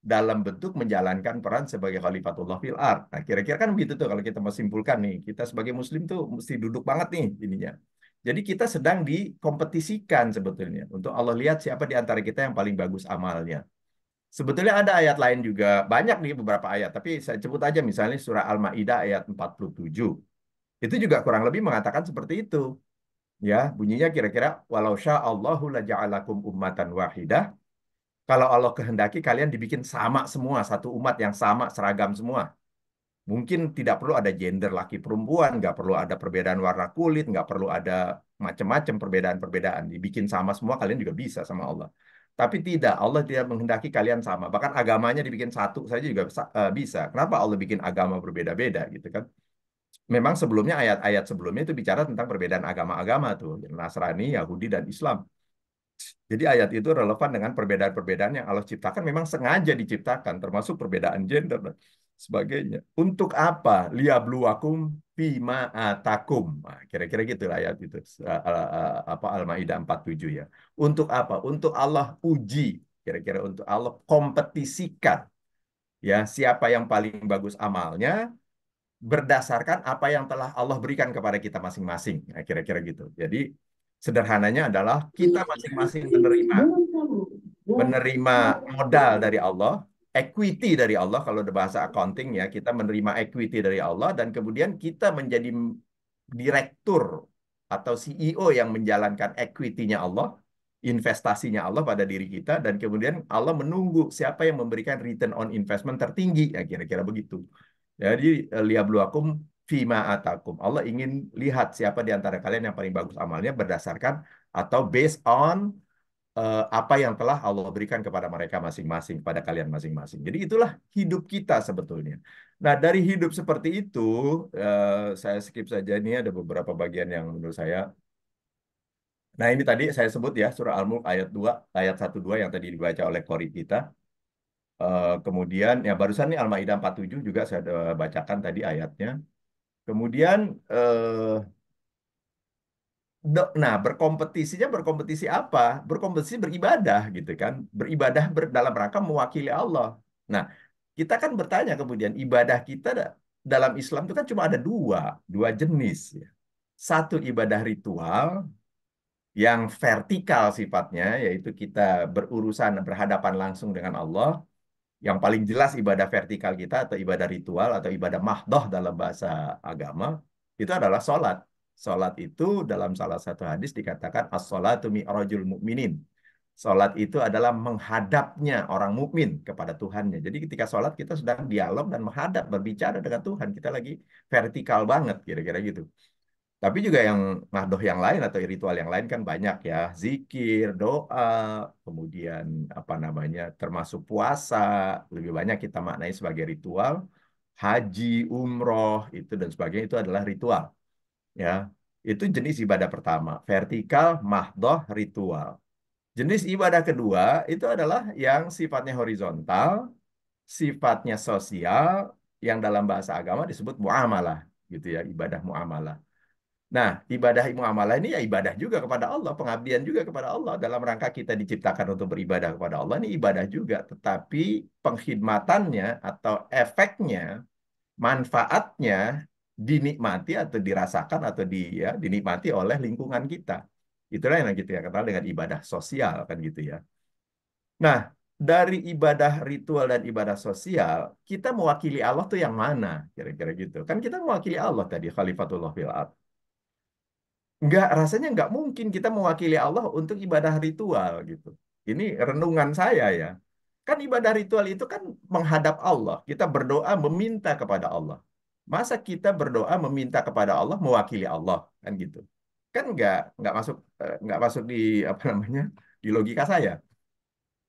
Speaker 5: dalam bentuk menjalankan peran sebagai khalifatullah fil ard. Nah, kira-kira kan begitu tuh kalau kita mau simpulkan nih. Kita sebagai muslim tuh mesti duduk banget nih ininya. Jadi kita sedang dikompetisikan sebetulnya untuk Allah lihat siapa di antara kita yang paling bagus amalnya. Sebetulnya ada ayat lain juga, banyak nih beberapa ayat, tapi saya sebut aja misalnya surah Al-Maidah ayat 47. Itu juga kurang lebih mengatakan seperti itu. Ya, bunyinya kira-kira walau sya'allahu laja'alakum ummatan wahidah. Kalau Allah kehendaki kalian dibikin sama semua, satu umat yang sama, seragam semua. Mungkin tidak perlu ada gender laki perempuan, nggak perlu ada perbedaan warna kulit, nggak perlu ada macam-macam perbedaan-perbedaan. Dibikin sama semua kalian juga bisa sama Allah. Tapi tidak, Allah tidak menghendaki kalian sama. Bahkan agamanya dibikin satu saja juga bisa. Kenapa Allah bikin agama berbeda-beda gitu kan? Memang sebelumnya ayat-ayat sebelumnya itu bicara tentang perbedaan agama-agama tuh, Nasrani, Yahudi dan Islam. Jadi ayat itu relevan dengan perbedaan-perbedaan yang Allah ciptakan memang sengaja diciptakan, termasuk perbedaan gender dan sebagainya. Untuk apa? Liyabluwakum fima atakum. Nah, kira-kira gitu lah ayat itu. Apa Al-Maidah 47 ya. Untuk apa? Untuk Allah uji. Kira-kira untuk Allah kompetisikan. Ya, siapa yang paling bagus amalnya berdasarkan apa yang telah Allah berikan kepada kita masing-masing. Nah, kira-kira gitu. Jadi sederhananya adalah kita masing-masing menerima modal dari Allah, equity dari Allah kalau ada bahasa accounting ya, kita menerima equity dari Allah dan kemudian kita menjadi direktur atau CEO yang menjalankan equity-nya Allah, investasinya Allah pada diri kita dan kemudian Allah menunggu siapa yang memberikan return on investment tertinggi ya kira-kira begitu. Jadi liyabluwakum fima atakum. Allah ingin lihat siapa di antara kalian yang paling bagus amalnya berdasarkan atau based on apa yang telah Allah berikan kepada mereka masing-masing, pada kalian masing-masing. Jadi itulah hidup kita sebetulnya. Nah, dari hidup seperti itu, saya skip saja ini ada beberapa bagian yang menurut saya. Nah, ini tadi saya sebut ya, surah Al-Mulk ayat 2, ayat 1-2 yang tadi dibaca oleh Qori kita. Kemudian, ya barusan nih Al-Maidah 47 juga saya bacakan tadi ayatnya. Kemudian, nah, berkompetisinya berkompetisi apa? Berkompetisi beribadah gitu kan. Beribadah dalam rangka mewakili Allah. Nah, kita kan bertanya kemudian ibadah kita dalam Islam itu kan cuma ada dua jenis ya. Satu ibadah ritual yang vertikal sifatnya, yaitu kita berurusan berhadapan langsung dengan Allah. Yang paling jelas ibadah vertikal kita atau ibadah ritual atau ibadah mahdoh dalam bahasa agama itu adalah sholat. Sholat itu dalam salah satu hadis dikatakan as-sholatu mi'rajul mu'minin. Sholat itu adalah menghadapnya orang mukmin kepada Tuhannya. Jadi ketika sholat kita sedang dialog dan menghadap, berbicara dengan Tuhan. Kita lagi vertikal banget kira-kira gitu. Tapi juga yang mahdoh yang lain atau ritual yang lain kan banyak ya, zikir, doa, kemudian apa namanya, termasuk puasa, lebih banyak kita maknai sebagai ritual, haji, umroh itu dan sebagainya itu adalah ritual, ya. Itu jenis ibadah pertama, vertikal, mahdoh, ritual. Jenis ibadah kedua itu adalah yang sifatnya horizontal, sifatnya sosial, yang dalam bahasa agama disebut muamalah, gitu ya, ibadah muamalah. Nah, ibadah muamalah ini ya ibadah juga kepada Allah, pengabdian juga kepada Allah. Dalam rangka kita diciptakan untuk beribadah kepada Allah, ini ibadah juga. Tetapi pengkhidmatannya atau efeknya, manfaatnya dinikmati atau dirasakan atau dinikmati oleh lingkungan kita. Itulah yang kita kenal dengan ibadah sosial, kan gitu ya. Nah, dari ibadah ritual dan ibadah sosial, kita mewakili Allah tuh yang mana? Kira-kira gitu. Kan kita mewakili Allah tadi, Khalifatullah fil ardh. Rasanya nggak mungkin kita mewakili Allah untuk ibadah ritual gitu. Ini renungan saya ya. Kan ibadah ritual itu kan menghadap Allah. Kita berdoa meminta kepada Allah. Masa kita berdoa meminta kepada Allah mewakili Allah kan gitu. Kan nggak masuk di apa namanya di logika saya.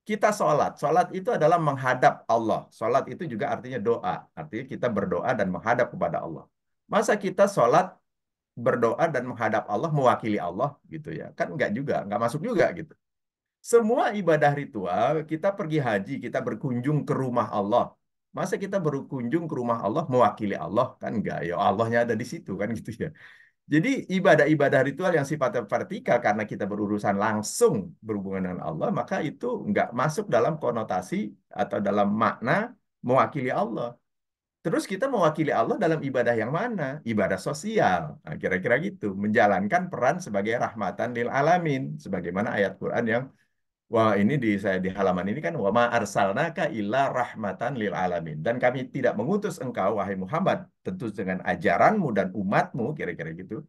Speaker 5: Kita sholat. Sholat itu adalah menghadap Allah. Sholat itu juga artinya doa. Artinya kita berdoa dan menghadap kepada Allah. Masa kita sholat berdoa dan menghadap Allah mewakili Allah gitu ya, kan nggak masuk juga gitu. Semua ibadah ritual, kita pergi haji, kita berkunjung ke rumah Allah, masa kita berkunjung ke rumah Allah mewakili Allah, kan nggak, ya Allahnya ada di situ kan gitu ya. Jadi ibadah-ibadah ritual yang sifatnya vertikal karena kita berurusan langsung berhubungan dengan Allah, maka itu nggak masuk dalam konotasi atau dalam makna mewakili Allah. Terus kita mewakili Allah dalam ibadah yang mana? Ibadah sosial. Nah, kira-kira gitu. Menjalankan peran sebagai rahmatan lil alamin. Sebagaimana ayat Quran yang, wah ini saya di halaman ini kan, wa ma arsalnaka illa rahmatan lil alamin. Dan kami tidak mengutus engkau, wahai Muhammad, tentu dengan ajaranmu dan umatmu, kira-kira gitu,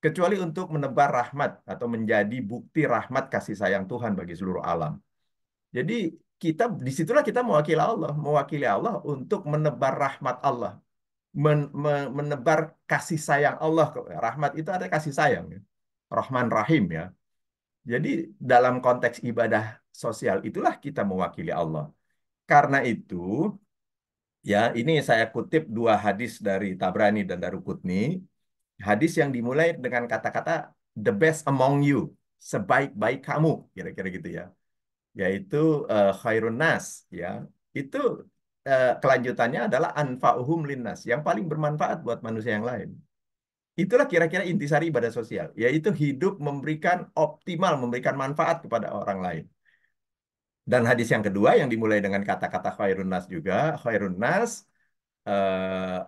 Speaker 5: kecuali untuk menebar rahmat atau menjadi bukti rahmat kasih sayang Tuhan bagi seluruh alam. Jadi disitulah kita mewakili Allah untuk menebar rahmat Allah, menebar kasih sayang Allah. Rahmat itu ada kasih sayang, ya. Rahman Rahim ya. Jadi dalam konteks ibadah sosial itulah kita mewakili Allah. Karena itu ya ini saya kutip dua hadis dari Tabrani dan Daruqutni. Hadis yang dimulai dengan kata-kata the best among you, sebaik-baik kamu, kira-kira gitu ya. Yaitu khairun nas ya. Itu kelanjutannya adalah anfa'uhum linnas, yang paling bermanfaat buat manusia yang lain. Itulah kira-kira intisari ibadah sosial, yaitu hidup memberikan optimal, memberikan manfaat kepada orang lain. Dan hadis yang kedua yang dimulai dengan kata-kata khairun nas juga, khairun nas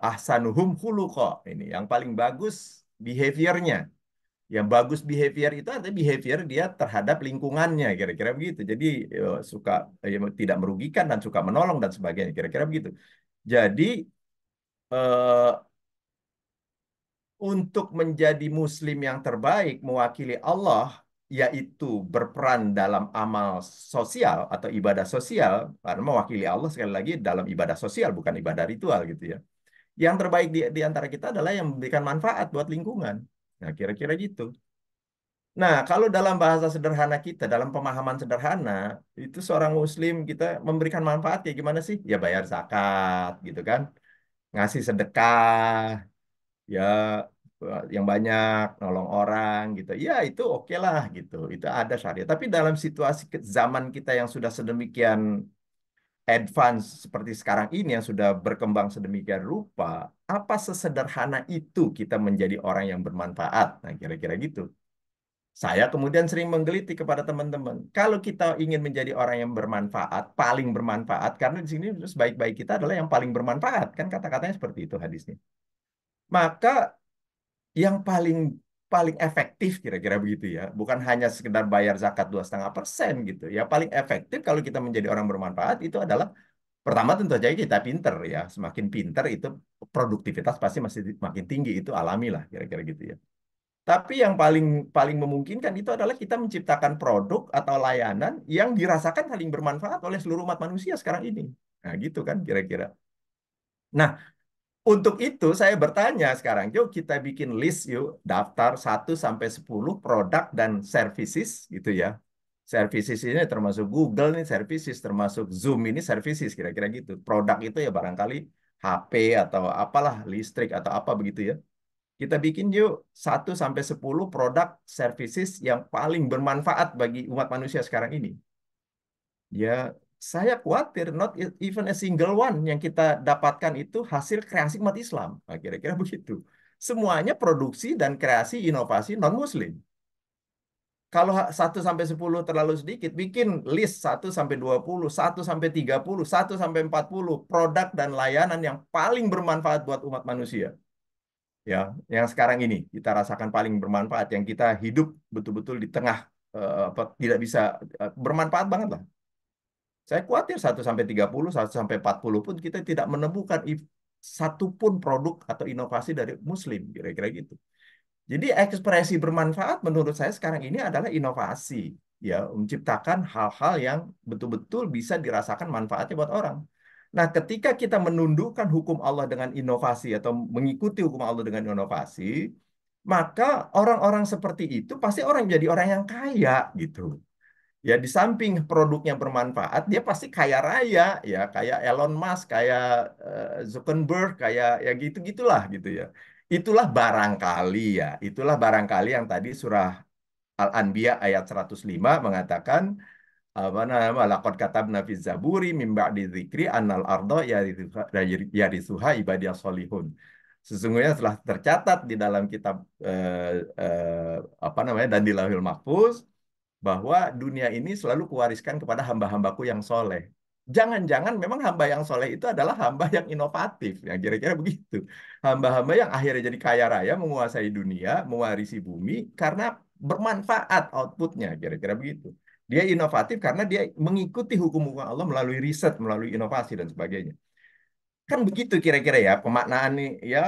Speaker 5: ahsanuhum khuluqa. Ini yang paling bagus behaviornya. Yang bagus behavior itu artinya behavior dia terhadap lingkungannya, kira-kira begitu. Jadi suka tidak merugikan dan suka menolong dan sebagainya, kira-kira begitu. Jadi eh, untuk menjadi muslim yang terbaik mewakili Allah, yaitu berperan dalam amal sosial atau ibadah sosial, karena mewakili Allah sekali lagi dalam ibadah sosial bukan ibadah ritual gitu ya. Yang terbaik di antara kita adalah yang memberikan manfaat buat lingkungan. Nah, kira-kira gitu. Nah, kalau dalam bahasa sederhana kita, dalam pemahaman sederhana, itu seorang muslim kita memberikan manfaat ya gimana sih? Ya bayar zakat gitu kan. Ngasih sedekah, ya yang banyak, nolong orang gitu. Ya itu oke lah gitu. Itu ada syariat. Tapi dalam situasi zaman kita yang sudah sedemikian advance seperti sekarang ini yang sudah berkembang sedemikian rupa, apa sesederhana itu kita menjadi orang yang bermanfaat? Nah, kira-kira gitu. Saya kemudian sering menggeliti kepada teman-teman. Kalau kita ingin menjadi orang yang bermanfaat, paling bermanfaat, karena di sini sebaik-baik kita adalah yang paling bermanfaat, kan kata-katanya seperti itu hadisnya. Maka yang paling paling efektif kira-kira begitu ya, bukan hanya sekedar bayar zakat 2,5% gitu. Ya paling efektif kalau kita menjadi orang bermanfaat itu adalah pertama tentu saja kita pinter ya. Semakin pinter itu produktivitas pasti masih makin tinggi, itu alami lah kira-kira gitu ya. Tapi yang paling paling memungkinkan itu adalah kita menciptakan produk atau layanan yang dirasakan saling bermanfaat oleh seluruh umat manusia sekarang ini. Nah, gitu kan kira-kira. Nah, Untuk itu saya bertanya sekarang, yuk kita bikin list yuk, daftar 1 sampai 10 produk dan services gitu ya. Services ini termasuk Google nih services, termasuk Zoom ini services kira-kira gitu. Produk itu ya barangkali HP atau apalah listrik atau apa begitu ya. Kita bikin yuk 1 sampai 10 produk services yang paling bermanfaat bagi umat manusia sekarang ini. Ya, saya khawatir not even a single one yang kita dapatkan itu hasil kreasi umat Islam. Nah, kira-kira begitu. Semuanya produksi dan kreasi inovasi non-Muslim. Kalau 1 sampai 10 terlalu sedikit, bikin list 1 sampai 20, 1 sampai 30, 1 sampai 40 produk dan layanan yang paling bermanfaat buat umat manusia. Ya, yang sekarang ini kita rasakan paling bermanfaat, yang kita hidup betul-betul di tengah tidak bisa bermanfaat banget lah. Saya khawatir 1 sampai 30, 1 sampai 40 pun kita tidak menemukan satupun produk atau inovasi dari Muslim, kira-kira gitu. Jadi ekspresi bermanfaat menurut saya sekarang ini adalah inovasi, ya, menciptakan hal-hal yang betul-betul bisa dirasakan manfaatnya buat orang. Nah, ketika kita menundukkan hukum Allah dengan inovasi atau mengikuti hukum Allah dengan inovasi, maka orang-orang seperti itu pasti orang jadi orang yang kaya gitu. Ya, di samping produknya bermanfaat, dia pasti kaya raya, ya, kayak Elon Musk, kayak Zuckerberg, kayak ya gitu-gitulah gitu ya. Itulah barangkali yang tadi surah Al-Anbiya ayat 105 mengatakan apa nama laqad katabna fi zaburi mim ba'di dzikri annal arda yarithuha ibadiyas solihun. Sesungguhnya telah tercatat di dalam kitab apa namanya dan di Lauhul Mahfuz bahwa dunia ini selalu kuwariskan kepada hamba-hambaku yang soleh. Jangan-jangan memang hamba yang soleh itu adalah hamba yang inovatif, ya kira-kira begitu. Hamba-hamba yang akhirnya jadi kaya raya, menguasai dunia, mewarisi bumi, karena bermanfaat outputnya, kira-kira begitu. Dia inovatif karena dia mengikuti hukum-hukum Allah melalui riset, melalui inovasi, dan sebagainya. Kan begitu kira-kira ya, pemaknaan nih, ya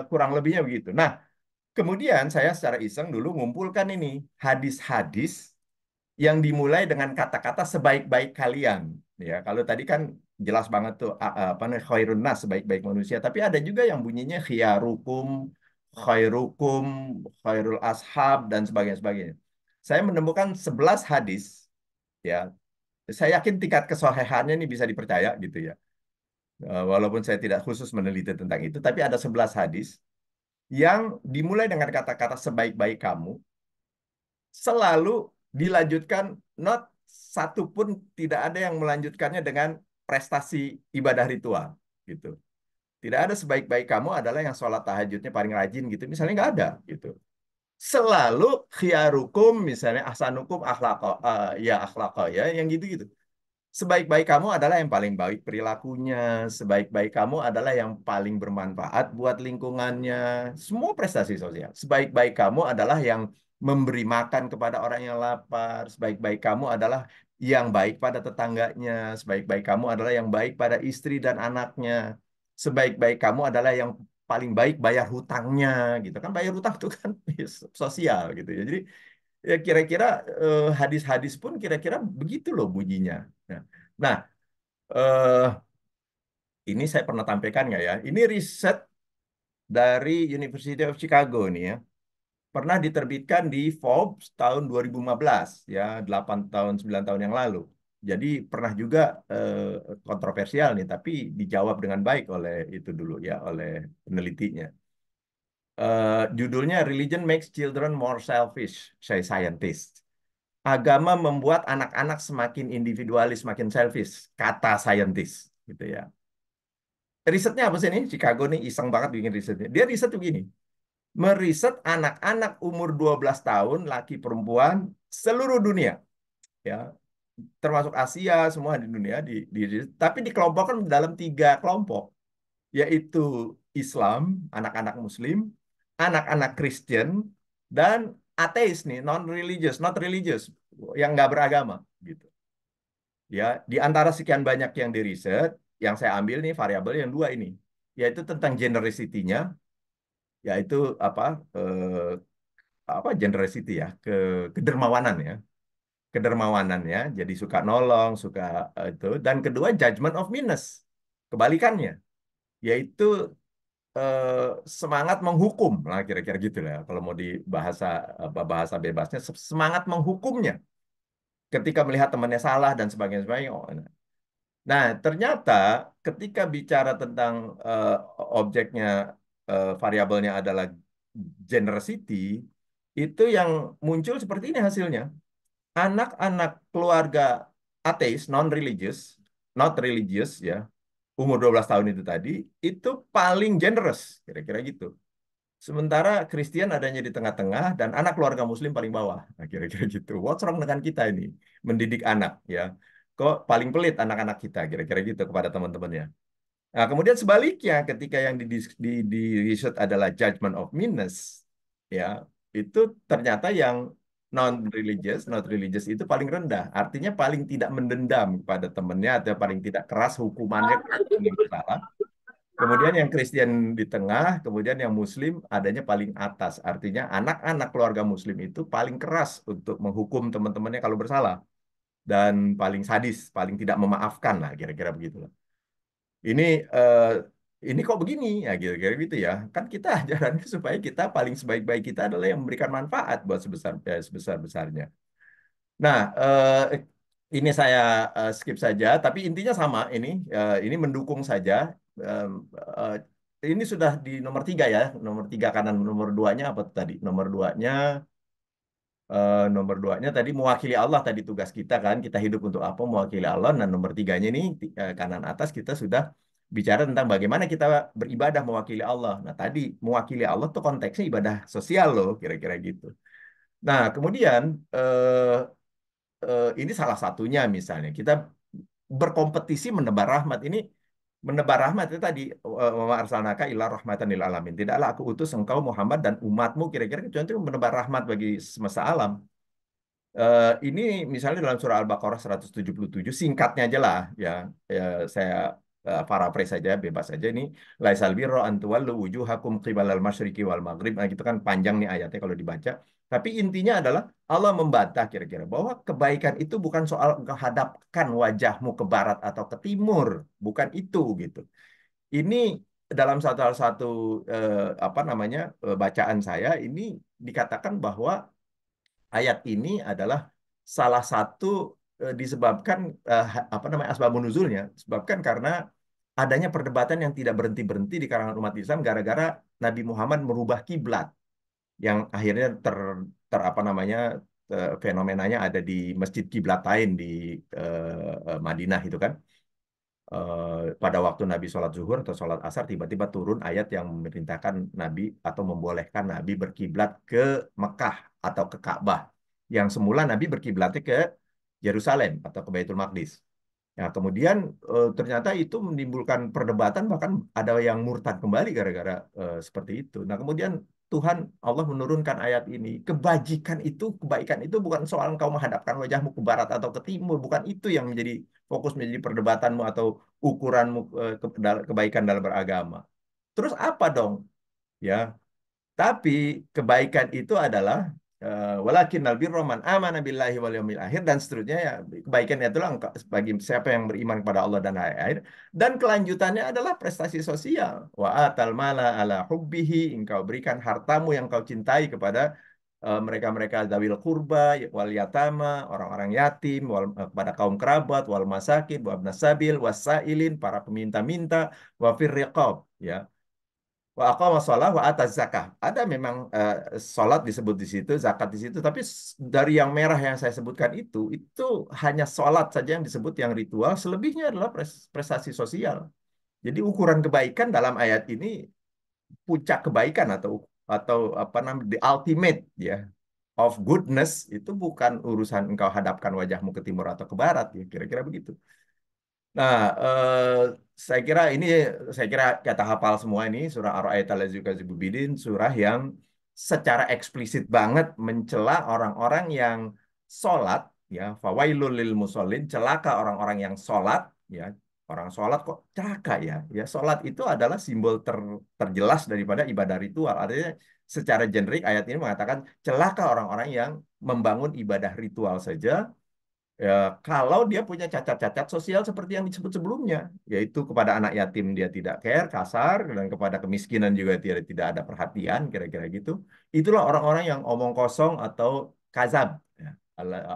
Speaker 5: kurang lebihnya begitu. Nah, kemudian saya secara iseng dulu ngumpulkan ini hadis-hadis yang dimulai dengan kata-kata sebaik-baik kalian. Ya, kalau tadi kan jelas banget tuh apa namanya khairun nas, sebaik-baik manusia, tapi ada juga yang bunyinya khiyarukum, khairukum, khairul ashab dan sebagainya sebagainya. Saya menemukan 11 hadis ya. Saya yakin tingkat kesohihannya ini bisa dipercaya gitu ya. Walaupun saya tidak khusus meneliti tentang itu, tapi ada 11 hadis yang dimulai dengan kata-kata sebaik-baik kamu, selalu dilanjutkan, not satu pun tidak ada yang melanjutkannya dengan prestasi ibadah ritual gitu. Tidak ada sebaik-baik kamu adalah yang sholat tahajudnya paling rajin gitu, misalnya nggak ada gitu. Selalu khiyarukum misalnya ahsanukum akhlaqo, ya akhlaqo ya yang gitu-gitu. Sebaik-baik kamu adalah yang paling baik perilakunya, sebaik-baik kamu adalah yang paling bermanfaat buat lingkungannya, semua prestasi sosial. Sebaik-baik kamu adalah yang memberi makan kepada orang yang lapar, sebaik-baik kamu adalah yang baik pada tetangganya, sebaik-baik kamu adalah yang baik pada istri dan anaknya, sebaik-baik kamu adalah yang paling baik bayar hutangnya, gitu kan. Bayar hutang itu kan sosial gitu ya. Jadi ya kira-kira hadis-hadis pun kira-kira begitu loh bunyinya. Nah, nah, eh, ini saya pernah tampilkan nggak ya? Ini riset dari University of Chicago nih ya. Pernah diterbitkan di Forbes tahun 2015 ya, 8 tahun 9 tahun yang lalu. Jadi pernah juga kontroversial nih, tapi dijawab dengan baik oleh itu dulu ya, oleh penelitinya. Judulnya Religion Makes Children More Selfish, say scientists. Agama membuat anak-anak semakin individualis, semakin selfish, kata saintis, gitu ya. Risetnya apa sih ini? Chicago nih iseng banget bikin risetnya. Dia riset begini, meriset anak-anak umur 12 tahun, laki perempuan, seluruh dunia, ya, termasuk Asia, semua di dunia, tapi dikelompokkan dalam 3 kelompok, yaitu Islam, anak-anak Muslim, anak-anak Kristen, dan ateis nih, non-religious, not religious, yang nggak beragama, gitu. Ya, di antara sekian banyak yang diriset, yang saya ambil nih variabel yang 2 ini, yaitu tentang generosity-nya, yaitu apa generosity ya, kedermawanan ya, kedermawanannya, jadi suka nolong, suka itu, dan kedua judgment of meanness, kebalikannya. yaitu eh, semangat menghukum lah kira-kira gitu lah kalau mau di bahasa bahasa bebasnya semangat menghukumnya ketika melihat temannya salah dan sebagainya. Oh, nah, ternyata ketika bicara tentang eh, objeknya variabelnya adalah generosity, itu yang muncul seperti ini hasilnya. Anak-anak keluarga ateis, non-religious, not religious ya, umur 12 tahun itu tadi, itu paling generous, kira-kira gitu. Sementara Kristen adanya di tengah-tengah dan anak keluarga Muslim paling bawah. Nah, kira-kira gitu. What's wrong dengan kita ini? Mendidik anak, ya. Kok paling pelit anak-anak kita, kira-kira gitu kepada teman-temannya. Nah, kemudian sebaliknya, ketika yang di riset adalah judgment of meanness, ya, itu ternyata yang non-religious, not religious itu paling rendah. Artinya paling tidak mendendam kepada temannya atau paling tidak keras hukumannya kepada teman yang bersalah. Kemudian yang Kristen di tengah, kemudian yang Muslim adanya paling atas. Artinya anak-anak keluarga Muslim itu paling keras untuk menghukum teman-temannya kalau bersalah. Dan paling sadis, paling tidak memaafkan lah, kira-kira begitu. Ini eh, ini kok begini ya kira-kira gitu ya. Kan kita ajarannya supaya kita paling sebaik-baik kita adalah yang memberikan manfaat buat sebesar-besarnya. Nah, ini saya skip saja, tapi intinya sama ini mendukung saja. Em, eh, ini sudah di nomor 3 ya, nomor 3 kanan nomor duanya apa tadi? Nomor duanya tadi mewakili Allah tadi tugas kita kan kita hidup untuk apa mewakili Allah. Nah nomor tiganya ini kanan atas kita sudah bicara tentang bagaimana kita beribadah mewakili Allah. Nah tadi mewakili Allah tuh konteksnya ibadah sosial loh kira-kira gitu. Nah kemudian eh, ini salah satunya misalnya kita berkompetisi menebar rahmat ini. Menebar rahmat itu tadi wa ma arsalnaka illa rahmatan lil alamin. Tidaklah aku utus engkau Muhammad dan umatmu kira-kira kecuali itu menebar rahmat bagi semesta alam. Ini misalnya dalam surah Al-Baqarah 177 singkatnya aja lah ya, ya saya paraphrase saja bebas saja ini laisal birra an tuwallu wujuhakum qibalal masyriqi wal maghrib. Nah gitu kan panjang nih ayatnya kalau dibaca tapi intinya adalah Allah membantah kira-kira bahwa kebaikan itu bukan soal engkau hadapkan wajahmu ke barat atau ke timur, bukan itu gitu. Ini dalam satu apa namanya bacaan saya ini dikatakan bahwa ayat ini adalah salah satu disebabkan apa namanya asbabun nuzulnya disebabkan karena adanya perdebatan yang tidak berhenti-berhenti di kalangan umat Islam gara-gara Nabi Muhammad merubah kiblat yang akhirnya apa namanya fenomenanya ada di masjid kiblat lain di Madinah itu kan. Pada waktu Nabi sholat zuhur atau sholat asar tiba-tiba turun ayat yang memerintahkan Nabi atau membolehkan Nabi berkiblat ke Mekah atau ke Ka'bah. Yang semula Nabi berkiblatnya ke Yerusalem atau ke Baitul Maqdis. Nah, kemudian ternyata itu menimbulkan perdebatan bahkan ada yang murtad kembali gara-gara seperti itu. Nah, kemudian Tuhan Allah menurunkan ayat ini. Kebaikan itu bukan soal engkau menghadapkan wajahmu ke barat atau ke timur, bukan itu yang menjadi fokus menjadi perdebatanmu atau ukuranmu kebaikan dalam beragama. Terus apa dong? Ya, tapi kebaikan itu adalah walakinnal birra man amana billahi wal yawmil akhir dan seterusnya ya kebaikan itulah bagi siapa yang beriman kepada Allah dan hari akhir dan kelanjutannya adalah prestasi sosial wa atal mala ala hubbihi engkau berikan hartamu yang kau cintai kepada mereka-mereka zawil kurba wal yatama orang-orang yatim kepada kaum kerabat wal masakin wa abnas sabil wasailin para peminta-minta wa fir riqab ya wa aqama shalah wa ata zakah. Ada memang salat disebut di situ, zakat di situ, tapi dari yang merah yang saya sebutkan itu hanya salat saja yang disebut yang ritual, selebihnya adalah prestasi sosial. Jadi ukuran kebaikan dalam ayat ini puncak kebaikan atau apa namanya the ultimate ya of goodness itu bukan urusan engkau hadapkan wajahmu ke timur atau ke barat ya kira-kira begitu. Nah, saya kira kata hafal semua ini surah Ar-Ra'd allazi yukadzibu bidin, surah yang secara eksplisit banget mencela orang-orang yang sholat, ya, fawailul lil musallin, celaka orang-orang yang sholat, ya, orang sholat kok celaka ya, ya, sholat itu adalah simbol terjelas daripada ibadah ritual. Artinya secara generik ayat ini mengatakan celaka orang-orang yang membangun ibadah ritual saja Ya, kalau dia punya cacat-cacat sosial seperti yang disebut sebelumnya, yaitu kepada anak yatim dia tidak care, kasar, dan kepada kemiskinan juga dia tidak ada perhatian, kira-kira gitu. Itulah orang-orang yang omong kosong atau kazab. Ya.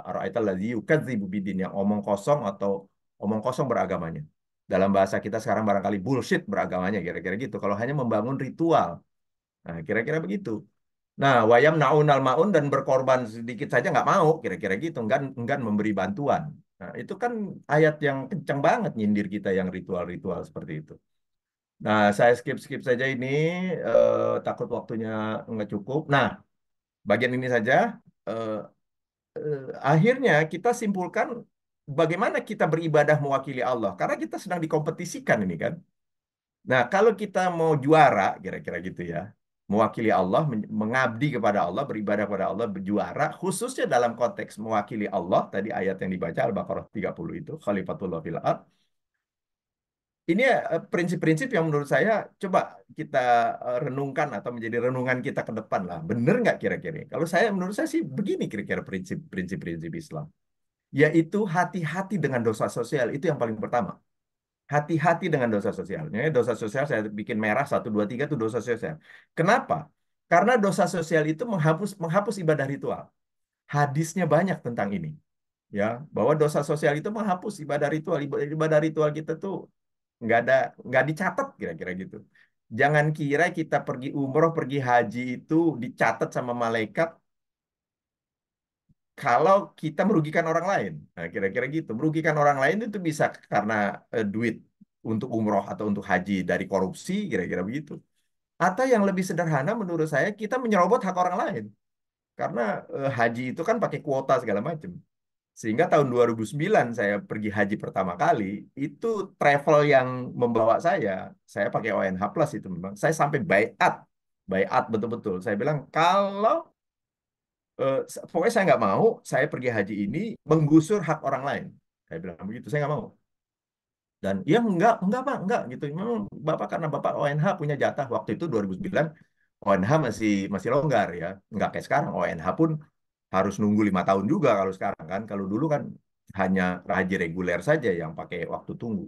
Speaker 5: Ara'aital ladzi yukadzibu bidin, yang omong kosong atau omong kosong beragamanya. Dalam bahasa kita sekarang barangkali bullshit beragamanya, kira-kira gitu. Kalau hanya membangun ritual. Nah, kira-kira begitu. Nah, wayam naunal maun, dan berkorban sedikit saja nggak mau, kira-kira gitu, enggan memberi bantuan. Nah, itu kan ayat yang kencang banget nyindir kita yang ritual-ritual seperti itu. Nah, saya skip-skip saja ini, takut waktunya nggak cukup. Nah, bagian ini saja. eh, Akhirnya kita simpulkan bagaimana kita beribadah mewakili Allah, karena kita sedang dikompetisikan ini kan. Nah, kalau kita mau juara, kira-kira gitu ya, mewakili Allah, mengabdi kepada Allah, beribadah kepada Allah, berjuara, khususnya dalam konteks mewakili Allah, tadi ayat yang dibaca Al-Baqarah 30 itu, Khalifatullah fil ard. Ini prinsip-prinsip yang menurut saya coba kita renungkan atau menjadi renungan kita ke depan lah. Bener nggak kira-kira? Kalau saya, menurut saya sih begini kira-kira prinsip-prinsip Islam. Yaitu hati-hati dengan dosa sosial, itu yang paling pertama. Hati-hati dengan dosa sosialnya. Dosa sosial saya bikin merah, satu, dua, tiga itu dosa sosial. Kenapa? Karena dosa sosial itu menghapus menghapus ibadah ritual. Hadisnya banyak tentang ini, ya, bahwa dosa sosial itu menghapus ibadah ritual. Ibadah ritual kita tuh nggak ada, nggak dicatat, kira-kira gitu. Jangan kira kita pergi umroh, pergi haji itu dicatat sama malaikat kalau kita merugikan orang lain. Nah, kira-kira gitu. Merugikan orang lain itu bisa karena duit untuk umroh atau untuk haji dari korupsi, kira-kira begitu. Atau yang lebih sederhana menurut saya, kita menyerobot hak orang lain. Karena haji itu kan pakai kuota segala macam. Sehingga tahun 2009 saya pergi haji pertama kali, itu travel yang membawa saya pakai ONH Plus itu memang. Saya sampai baiat betul-betul. Saya bilang, kalau pokoknya saya nggak mau saya pergi haji ini menggusur hak orang lain. Saya bilang begitu, saya nggak mau. Dan ya enggak Pak, enggak gitu. Memang Bapak, karena Bapak ONH punya jatah waktu itu 2009, ONH masih masih longgar ya, nggak kayak sekarang. ONH pun harus nunggu 5 tahun juga kalau sekarang kan. Kalau dulu kan hanya haji reguler saja yang pakai waktu tunggu.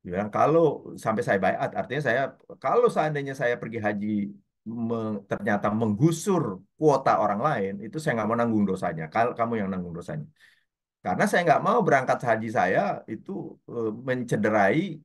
Speaker 5: Dia bilang kalau sampai saya baiat, artinya saya kalau seandainya saya pergi haji ternyata menggusur kuota orang lain, itu saya nggak mau nanggung dosanya. Kalau kamu yang nanggung dosanya. Karena saya nggak mau berangkat haji saya itu mencederai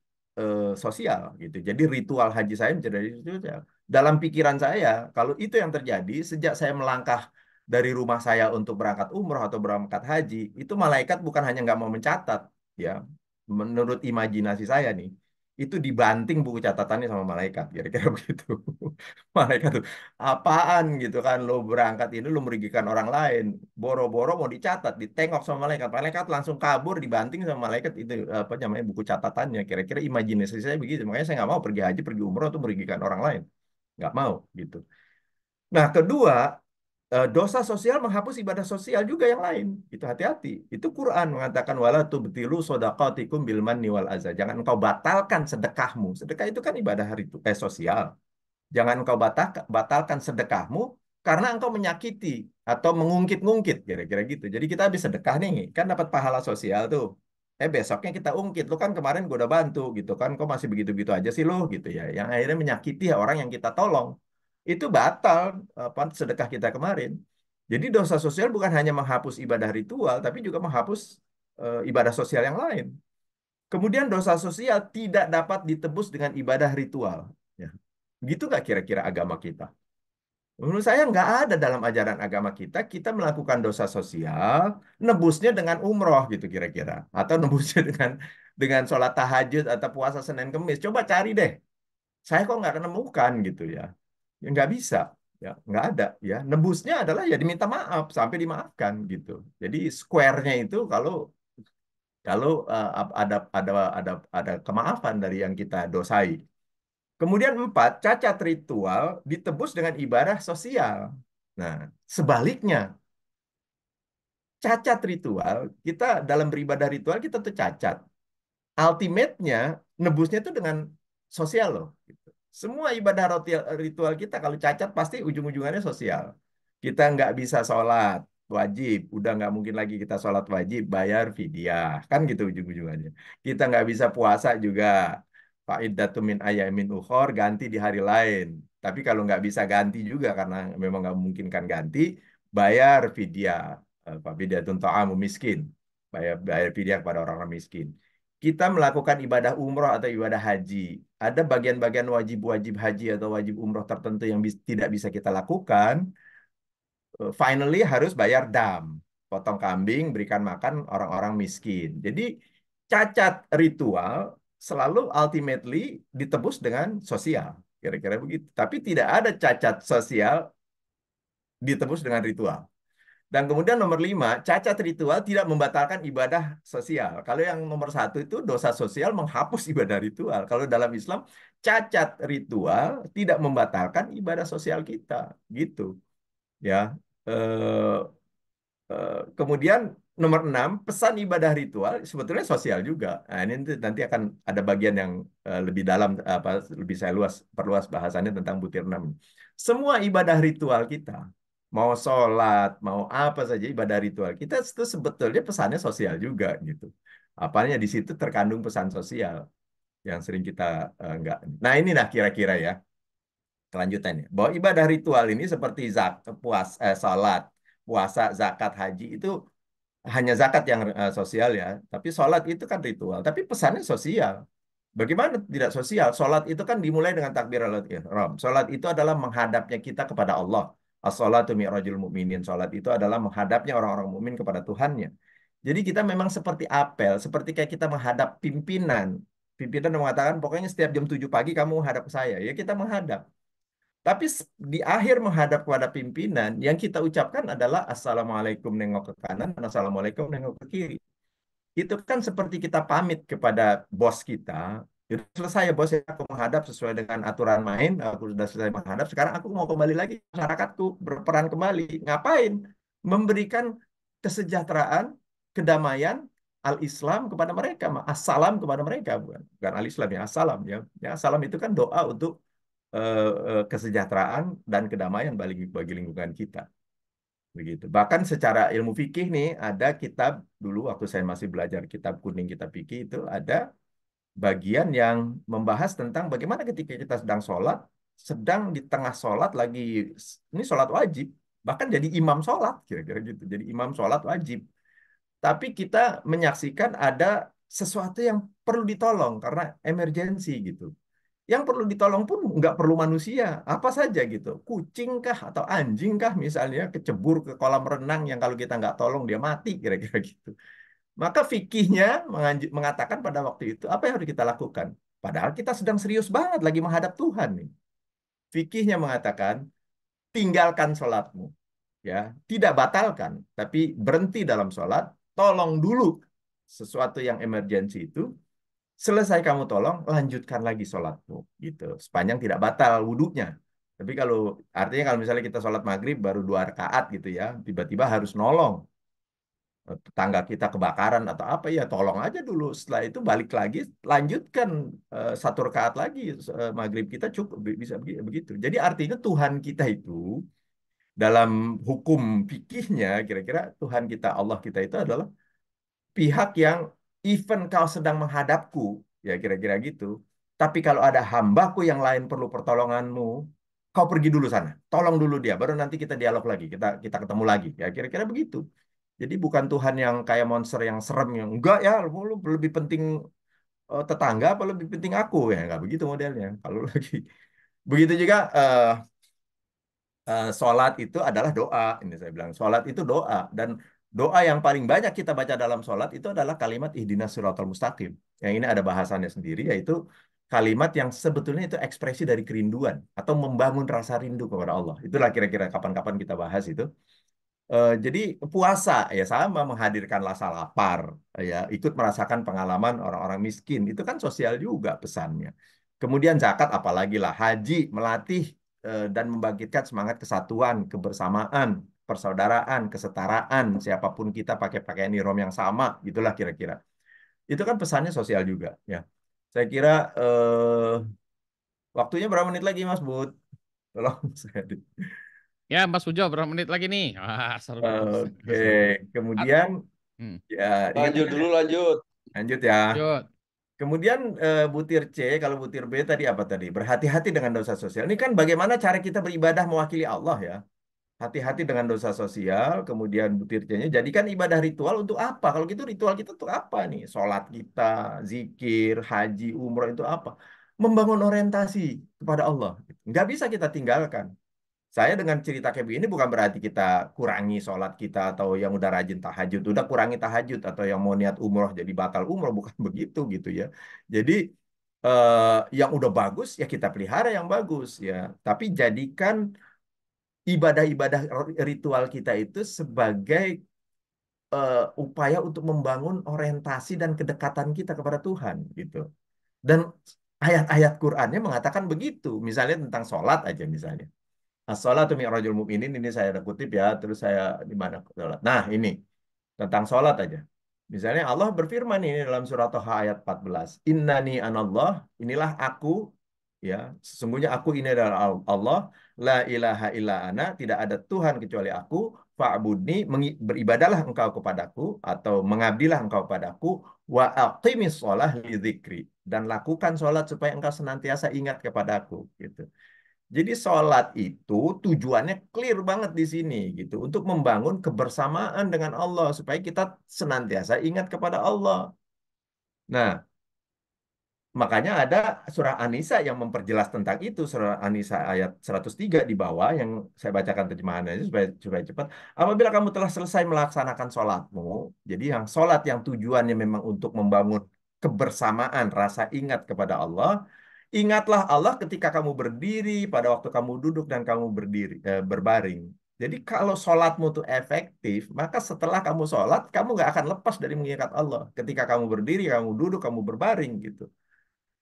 Speaker 5: sosial gitu. Jadi ritual haji saya mencederai sosial. Dalam pikiran saya, kalau itu yang terjadi sejak saya melangkah dari rumah saya untuk berangkat umroh atau berangkat haji, itu malaikat bukan hanya nggak mau mencatat, ya. Menurut imajinasi saya nih, itu dibanting buku catatannya sama malaikat, kira-kira begitu. Malaikat tuh, apaan gitu kan, lo berangkat ini lo merugikan orang lain, boro-boro mau dicatat, ditengok sama malaikat, malaikat langsung kabur, dibanting sama malaikat, itu apa namanya, buku catatannya. Kira-kira imajinasi saya begitu, makanya saya nggak mau pergi haji, pergi umroh itu merugikan orang lain, nggak mau gitu. Nah, kedua, dosa sosial menghapus ibadah sosial juga yang lain. Itu hati-hati. Itu Quran mengatakan wala tubtilu shadaqatikum bil manni wal adza. Jangan engkau batalkan sedekahmu. Sedekah itu kan ibadah sosial. Jangan engkau batalkan sedekahmu karena engkau menyakiti atau mengungkit-ungkit, kira-kira gitu. Jadi kita habis sedekah nih, kan dapat pahala sosial tuh. Besoknya kita ungkit, lu kan kemarin gue udah bantu gitu kan, kok masih begitu-begitu aja sih lu gitu ya. Yang akhirnya menyakiti orang yang kita tolong. Itu batal apa sedekah kita kemarin. Jadi dosa sosial bukan hanya menghapus ibadah ritual, tapi juga menghapus ibadah sosial yang lain. Kemudian dosa sosial tidak dapat ditebus dengan ibadah ritual. Ya. Gitu nggak kira-kira agama kita? Menurut saya nggak ada dalam ajaran agama kita, kita melakukan dosa sosial, nebusnya dengan umroh gitu kira-kira. Atau nebusnya dengan sholat tahajud atau puasa Senin Kemis. Coba cari deh. Saya kok nggak menemukan gitu ya. Ya nggak bisa. Ya, nggak ada ya. Nebusnya adalah ya diminta maaf sampai dimaafkan gitu. Jadi square-nya itu kalau kalau ada kemaafan dari yang kita dosai. Kemudian empat, cacat ritual ditebus dengan ibadah sosial. Nah, sebaliknya, cacat ritual, kita dalam beribadah ritual kita tuh cacat. Ultimate-nya, nebusnya itu dengan sosial loh. Gitu. Semua ibadah ritual kita kalau cacat pasti ujung-ujungannya sosial. Kita nggak bisa sholat, wajib, udah nggak mungkin lagi kita sholat wajib, bayar fidyah, kan gitu ujung-ujungannya. Kita nggak bisa puasa juga, fa'iddatu min ayamin ukhor, ganti di hari lain. Tapi kalau nggak bisa ganti juga karena memang nggak memungkinkan ganti, bayar fidyah, fidyatun ta'amu miskin, bayar fidyah kepada orang-orang miskin. Kita melakukan ibadah umroh atau ibadah haji, ada bagian-bagian wajib-wajib haji atau wajib umroh tertentu yang tidak bisa kita lakukan, finally harus bayar dam, potong kambing, berikan makan orang-orang miskin. Jadi cacat ritual selalu ultimately ditebus dengan sosial, kira-kira begitu. Tapi tidak ada cacat sosial ditebus dengan ritual. Dan kemudian nomor 5, cacat ritual tidak membatalkan ibadah sosial. Kalau yang nomor 1 itu dosa sosial menghapus ibadah ritual. Kalau dalam Islam, cacat ritual tidak membatalkan ibadah sosial kita, gitu ya. Eh, Kemudian nomor 6, pesan ibadah ritual sebetulnya sosial juga. Nah, ini nanti akan ada bagian yang lebih dalam, apa lebih saya perluas bahasannya tentang butir 6. Semua ibadah ritual kita, mau sholat, mau apa saja ibadah ritual kita itu sebetulnya pesannya sosial juga gitu. Apanya di situ terkandung pesan sosial yang sering kita enggak. Nah, ini nah kira-kira ya kelanjutannya. Bahwa ibadah ritual ini seperti salat, puasa, zakat, haji itu hanya zakat yang sosial ya, tapi sholat itu kan ritual, tapi pesannya sosial. Bagaimana tidak sosial? Sholat itu kan dimulai dengan takbiratul ihram. Sholat itu adalah menghadapnya kita kepada Allah. As-sholatu mi'rajul mu'minin. Sholat itu adalah menghadapnya orang-orang mukmin kepada Tuhannya. Jadi kita memang seperti apel, seperti kayak kita menghadap pimpinan. Pimpinan mengatakan, pokoknya setiap jam 7 pagi kamu menghadap ke saya. Ya kita menghadap. Tapi di akhir menghadap kepada pimpinan, yang kita ucapkan adalah Assalamualaikum nengok ke kanan, dan Assalamualaikum nengok ke kiri. Itu kan seperti kita pamit kepada bos kita. Itu selesai ya bos, ya, aku menghadap sesuai dengan aturan main, aku sudah selesai menghadap, sekarang aku mau kembali lagi ke masyarakatku, berperan kembali. Ngapain? Memberikan kesejahteraan, kedamaian, al-Islam kepada mereka, assalam kepada mereka, bukan al-Islam ya, assalam ya. Ya, assalam itu kan doa untuk kesejahteraan dan kedamaian bagi lingkungan kita. Begitu. Bahkan secara ilmu fikih nih ada kitab dulu waktu saya masih belajar kitab kuning kitab fikih itu ada bagian yang membahas tentang bagaimana ketika kita sedang sholat, sedang di tengah sholat lagi ini sholat wajib, bahkan jadi imam sholat kira-kira gitu. Jadi imam sholat wajib. Tapi kita menyaksikan ada sesuatu yang perlu ditolong karena emergensi gitu. Yang perlu ditolong pun nggak perlu manusia, apa saja gitu. Kucing kah atau anjing kah misalnya kecebur ke kolam renang yang kalau kita nggak tolong dia mati kira-kira gitu. Maka fikihnya mengatakan pada waktu itu apa yang harus kita lakukan? Padahal kita sedang serius banget lagi menghadap Tuhan nih. Fikihnya mengatakan tinggalkan sholatmu, ya tidak batalkan, tapi berhenti dalam sholat, tolong dulu sesuatu yang emergensi itu. Selesai kamu tolong, lanjutkan lagi sholatmu. Gitu. Sepanjang tidak batal wudhunya. Tapi kalau artinya kalau misalnya kita sholat maghrib baru 2 rakaat gitu ya, tiba-tiba harus nolong. Tetangga kita kebakaran atau apa ya, tolong aja dulu. Setelah itu balik lagi, lanjutkan 1 rakaat lagi. Maghrib kita cukup bisa begitu. Jadi artinya Tuhan kita itu dalam hukum fikihnya, kira-kira Tuhan kita, Allah kita itu adalah pihak yang even kau sedang menghadapku, ya kira-kira gitu. Tapi kalau ada hambaku yang lain perlu pertolonganmu, kau pergi dulu sana, tolong dulu dia, baru nanti kita dialog lagi, kita ketemu lagi, ya kira-kira begitu. Jadi bukan Tuhan yang kayak monster yang serem yang enggak ya, lu lebih penting tetangga apa lebih penting aku ya, enggak begitu modelnya. Kalau lagi begitu juga sholat itu adalah doa. Ini saya bilang, sholat itu doa. Dan doa yang paling banyak kita baca dalam sholat itu adalah kalimat ihdinas siratal mustaqim. Yang ini ada bahasannya sendiri, yaitu kalimat yang sebetulnya itu ekspresi dari kerinduan atau membangun rasa rindu kepada Allah. Itulah kira-kira kapan-kapan kita bahas itu. Jadi puasa ya sama menghadirkan rasa lapar, ya ikut merasakan pengalaman orang-orang miskin. Itu kan sosial juga pesannya. Kemudian zakat apalagi lah, haji melatih dan membangkitkan semangat kesatuan, kebersamaan, persaudaraan, kesetaraan, siapapun kita pakai pakaian ihram yang sama, gitulah kira-kira. Itu kan pesannya sosial juga, ya. Saya kira waktunya berapa menit lagi, Mas Bud? Tolong saya.
Speaker 2: Ya, Mas Pujo, berapa menit lagi nih? Wah, seru,
Speaker 5: Oke,
Speaker 2: seru. Ah,
Speaker 5: kemudian
Speaker 2: hmm.
Speaker 5: ya ingat
Speaker 6: Lanjut dulu, lanjut.
Speaker 5: lanjut ya.
Speaker 2: Lanjut.
Speaker 5: Kemudian butir C, kalau butir B tadi apa tadi? Berhati-hati dengan dosa sosial. Ini kan bagaimana cara kita beribadah mewakili Allah ya. Hati-hati dengan dosa sosial, kemudian butir C-nya jadikan ibadah ritual untuk apa? Kalau gitu ritual kita untuk apa nih? Sholat kita, zikir, haji, umroh itu apa? Membangun orientasi kepada Allah. Nggak bisa kita tinggalkan. Saya dengan cerita kayak begini bukan berarti kita kurangi sholat kita atau yang udah rajin tahajud, udah kurangi tahajud atau yang mau niat umroh jadi batal umroh, bukan begitu gitu ya. Jadi yang udah bagus ya kita pelihara yang bagus ya. Tapi jadikan ibadah-ibadah ritual kita itu sebagai upaya untuk membangun orientasi dan kedekatan kita kepada Tuhan gitu. Dan ayat-ayat Qur'annya mengatakan begitu. Misalnya tentang sholat aja misalnya. As-sholatu mi'rajul mu'minin, ini saya ada kutip ya, terus saya di mana sholat. Nah, ini tentang sholat aja. Misalnya Allah berfirman ini dalam surat Toha ayat 14. Innani anallah, inilah aku, ya, sesungguhnya aku ini adalah Allah, la ilaha illa ana, tidak ada Tuhan kecuali aku, fa'budni, beribadalah engkau kepadaku, atau mengabdilah engkau kepadaku, wa aqimis sholah li dzikri, dan lakukan sholat supaya engkau senantiasa ingat kepadaku, gitu. Jadi sholat itu tujuannya clear banget di sini gitu untuk membangun kebersamaan dengan Allah supaya kita senantiasa ingat kepada Allah. Nah, makanya ada surah An-Nisa yang memperjelas tentang itu, surah An-Nisa ayat 103 di bawah yang saya bacakan terjemahannya supaya cepat. Apabila kamu telah selesai melaksanakan sholatmu, jadi yang sholat yang tujuannya memang untuk membangun kebersamaan, rasa ingat kepada Allah, ingatlah Allah ketika kamu berdiri, pada waktu kamu duduk dan kamu berbaring. Jadi kalau sholatmu itu efektif, maka setelah kamu sholat, kamu nggak akan lepas dari mengingat Allah. Ketika kamu berdiri, kamu duduk, kamu berbaring gitu.